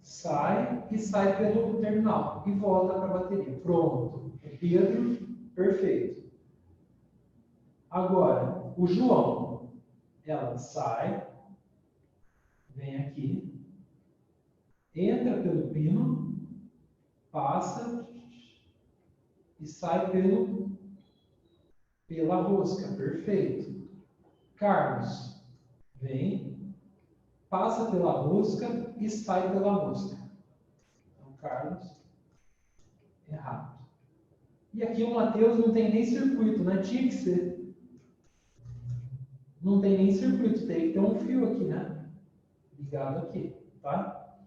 sai e sai pelo terminal e volta para a bateria. Pronto. Pedro, perfeito. Agora, o João, ela sai, vem aqui, entra pelo pino, passa e sai pela rosca. Perfeito. Carlos, vem, passa pela rosca e sai pela rosca. Então, Carlos, errado. E aqui o Matheus não tem nem circuito, né? Tinha que ser. Não tem nem circuito, tem que ter um fio aqui, né? Ligado aqui, tá?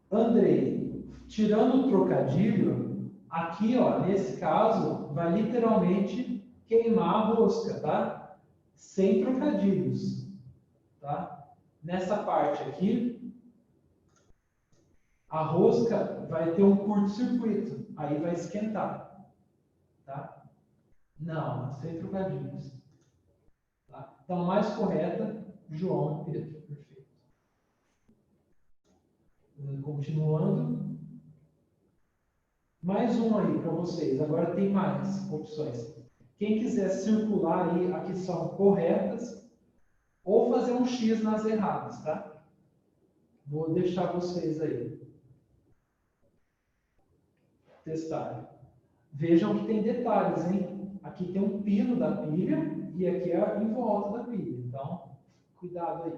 Andrei, tirando o trocadilho, aqui, ó, nesse caso, vai literalmente queimar a rosca, tá? Sem trocadilhos, tá? Nessa parte aqui, a rosca vai ter um curto-circuito, aí vai esquentar, tá? Não, sem trocadilhos. Tá? Então, a mais correta, João e Pedro. Perfeito. Continuando. Mais um aí para vocês. Agora tem mais opções. Quem quiser circular aí, aqui são corretas, ou fazer um X nas erradas, tá? Vou deixar vocês aí testarem. Vejam que tem detalhes, hein? Aqui tem um pino da pilha e aqui é em volta da pilha. Então, cuidado aí.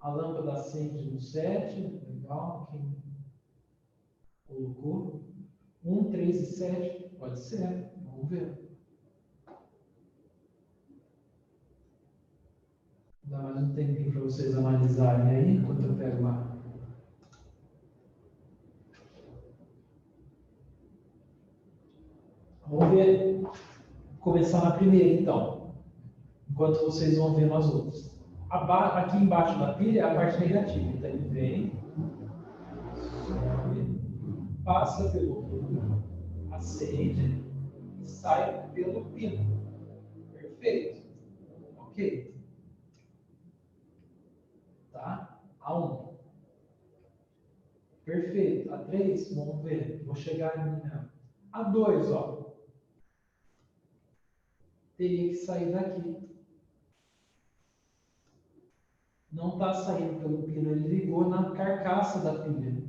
A lâmpada acende no 7. Legal. Quem colocou? 1, 3 e 7. Pode ser. Vamos ver. Dá mais um tempinho para vocês analisarem aí, enquanto eu pego lá. Vamos ver. Começar na primeira, então. Enquanto vocês vão vendo as outras. Aqui embaixo da pilha é a parte negativa. Então ele vem, sobe, passa pelo pino, acende e sai pelo pino. Perfeito. Ok. Tá? A1. Perfeito. A3, vamos ver. Vou chegar em A2, ó. Teria que sair daqui. Não está saindo pelo pino, ele ligou na carcaça da pilha.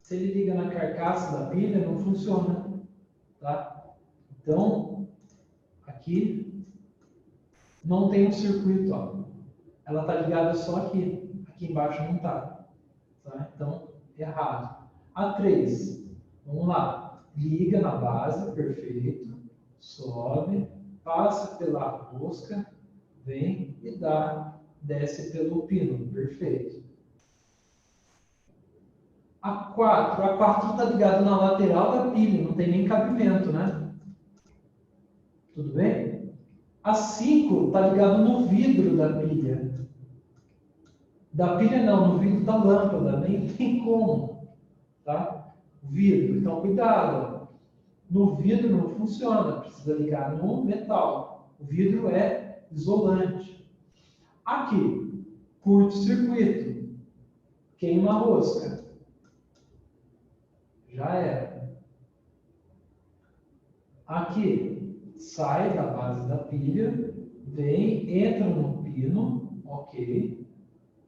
Se ele liga na carcaça da pilha, não funciona. Tá? Então, aqui não tem um circuito. Ó. Ela está ligada só aqui. Aqui embaixo não está. Tá? Então, errado. A3, vamos lá. Liga na base, perfeito. Sobe, passa pela rosca, vem e desce pelo pino, perfeito. A4 está ligado na lateral da pilha, não tem nem cabimento, né? Tudo bem? A5 está ligado no vidro da pilha. Da pilha não, no vidro da lâmpada, nem tem como, tá? Vidro, então cuidado. No vidro não funciona, precisa ligar no metal. O vidro é isolante. Aqui, curto-circuito, queima a rosca. Já era. Aqui, sai da base da pilha, vem, entra no pino, ok,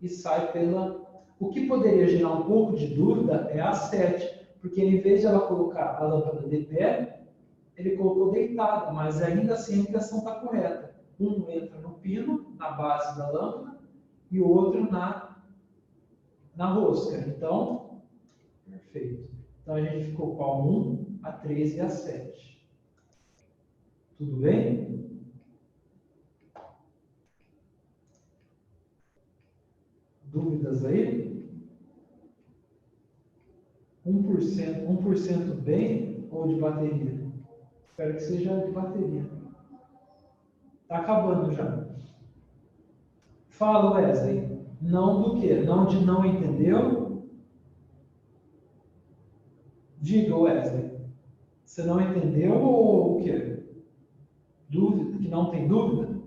e sai pela... O que poderia gerar um pouco de dúvida é a 7, porque em vez de ela colocar a lâmpada de pé, ele colocou deitada, mas ainda assim a indicação está correta. Um entra no pino, na base da lâmpada, e o outro na rosca. Então, perfeito. Então a gente ficou com a 1, a 3 e a 7. Tudo bem? Dúvidas aí? 1% bem ou de bateria? Espero que seja de bateria. Está acabando já. Fala, Wesley. Não do quê? Não de não entendeu? Diga, Wesley. Você não entendeu ou o quê? Dúvida? Que não tem dúvida?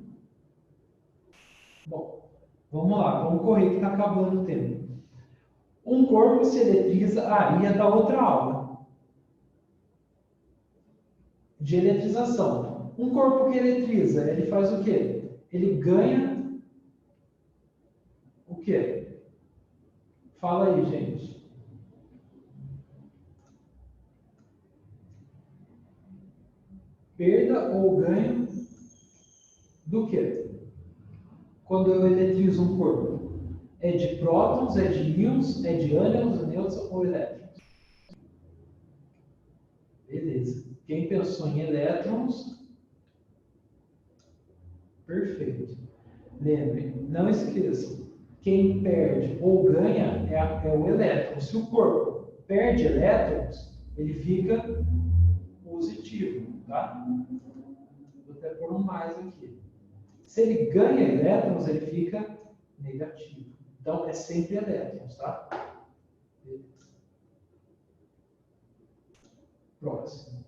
Bom, vamos lá. Vamos correr que está acabando o tempo. Um corpo se eletriza... ia da outra aula. De eletrização. Um corpo que eletriza, ele faz o quê? Ele ganha o quê? Fala aí, gente. Perda ou ganho do quê? Quando eu eletrizo um corpo? É de prótons, é de íons, é de ânions, nêutrons ou elétrons? Beleza. Quem pensou em elétrons? Perfeito. Lembre, não esqueçam. Quem perde ou ganha é o elétron. Se o corpo perde elétrons, ele fica positivo, tá? Vou até pôr um mais aqui. Se ele ganha elétrons, ele fica negativo. Então, é sempre elétrons, tá? Beleza. Próximo.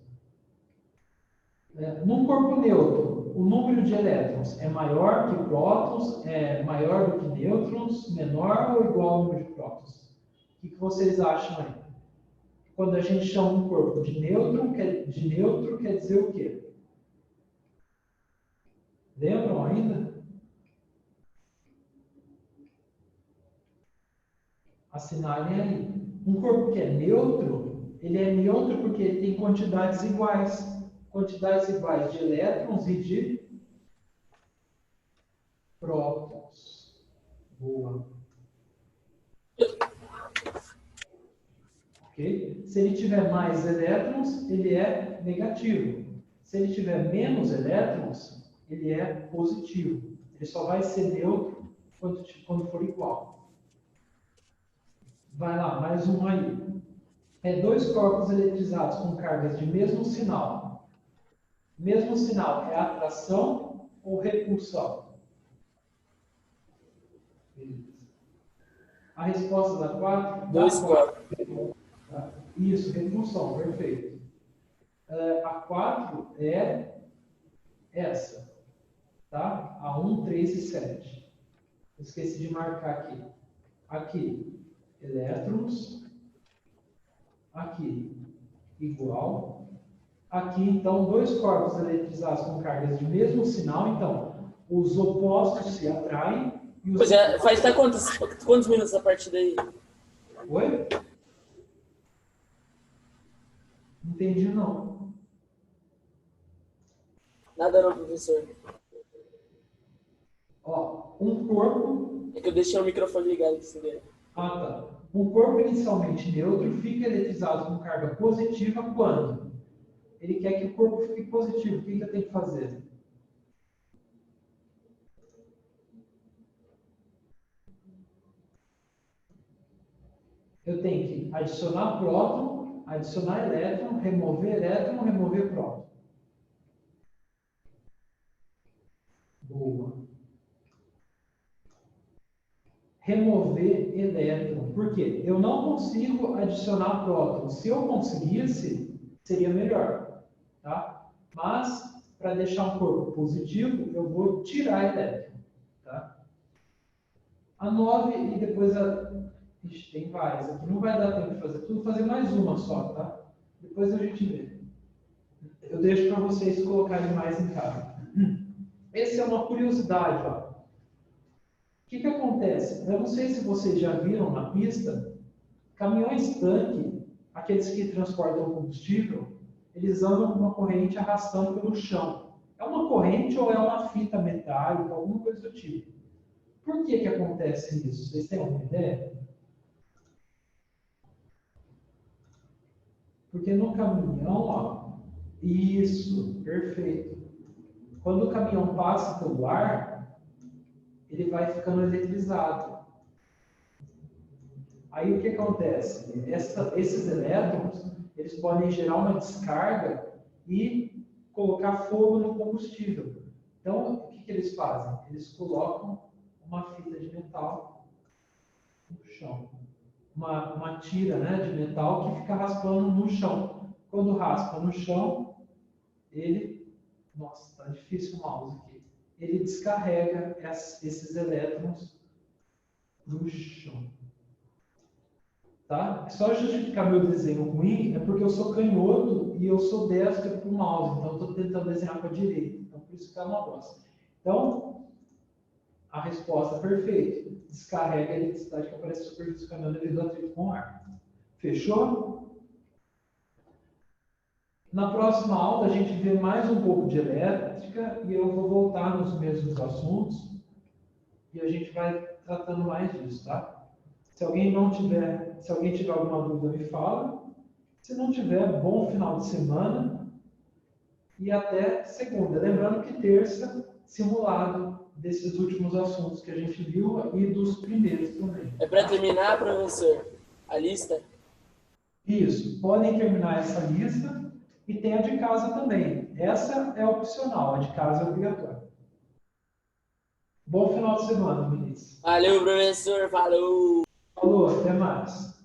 Num corpo neutro, o número de elétrons é maior que prótons, é maior do que nêutrons, menor ou igual ao número de prótons? O que vocês acham aí? Quando a gente chama um corpo de neutro quer dizer o quê? Lembram ainda? Assinalem aí. Um corpo que é neutro, ele é neutro porque ele tem quantidades iguais. Quantidades iguais de elétrons e de prótons. Boa. Okay? Se ele tiver mais elétrons, ele é negativo. Se ele tiver menos elétrons, ele é positivo. Ele só vai ser neutro quando for igual. Vai lá, mais um aí. Dois corpos eletrizados com cargas de mesmo sinal. Mesmo sinal é atração ou repulsão? Beleza. A resposta da 4? Dois corpos. Isso, repulsão, perfeito. A 4 é essa, tá? A 1, 3 e 7. Esqueci de marcar aqui. Aqui, elétrons. Aqui, igual. Aqui, então, dois corpos eletrizados com cargas de mesmo sinal. Então, os opostos se atraem. E os Faz até quantos minutos a partir daí? Oi? Não entendi, não. Nada não, professor. Ó, um corpo... É que eu deixei o microfone ligado aqui, sem ver. Tá. Um corpo inicialmente neutro fica eletrizado com carga positiva quando? Ele quer que o corpo fique positivo. O que eu tenho que fazer? Eu tenho que adicionar próton, adicionar elétron, remover próton. Boa. Remover elétron. Por quê? Eu não consigo adicionar próton. Se eu conseguisse, seria melhor. tá? Mas, para deixar um corpo positivo, eu vou tirar elétron, tá? A 9 e depois a... Ixi, tem várias aqui, não vai dar tempo de fazer tudo, vou fazer mais uma só, tá? Depois a gente vê. Eu deixo para vocês colocarem mais em casa. Essa é uma curiosidade, ó. O que acontece? Eu não sei se vocês já viram na pista, caminhões-tanque, aqueles que transportam combustível, eles andam com uma corrente arrastando pelo chão. É uma corrente ou é uma fita metálica, alguma coisa do tipo. Por que acontece isso? Vocês têm alguma ideia? Porque no caminhão, ó, isso, perfeito. Quando o caminhão passa pelo ar, ele vai ficando eletrizado. Aí o que acontece? Esses elétrons, eles podem gerar uma descarga e colocar fogo no combustível. Então, o que eles fazem? Eles colocam uma fita de metal no chão. Uma tira, né, de metal que fica raspando no chão. Quando raspa no chão, ele... Nossa, está difícil o mouse aqui. Ele descarrega esses elétrons no chão. Tá? É só justificar meu desenho ruim, é porque eu sou canhoto e eu sou destro com o mouse, então estou tentando desenhar com a direita. Então, por isso que é uma bosta. Então, a resposta é perfeita. Descarrega a eletricidade que aparece na superfície do caminhão devido ao atrito com o ar. Fechou? Na próxima aula, a gente vê mais um pouco de elétrica e eu vou voltar nos mesmos assuntos e a gente vai tratando mais disso, tá? Se alguém tiver alguma dúvida, me fala. Se não tiver, bom final de semana e até segunda. Lembrando que terça, simulado desses últimos assuntos que a gente viu e dos primeiros também. É para terminar, professor, a lista? Isso, podem terminar essa lista e tem a de casa também. Essa é opcional, a de casa é obrigatória. Bom final de semana, Vinícius. Valeu, professor, falou! Falou, até mais.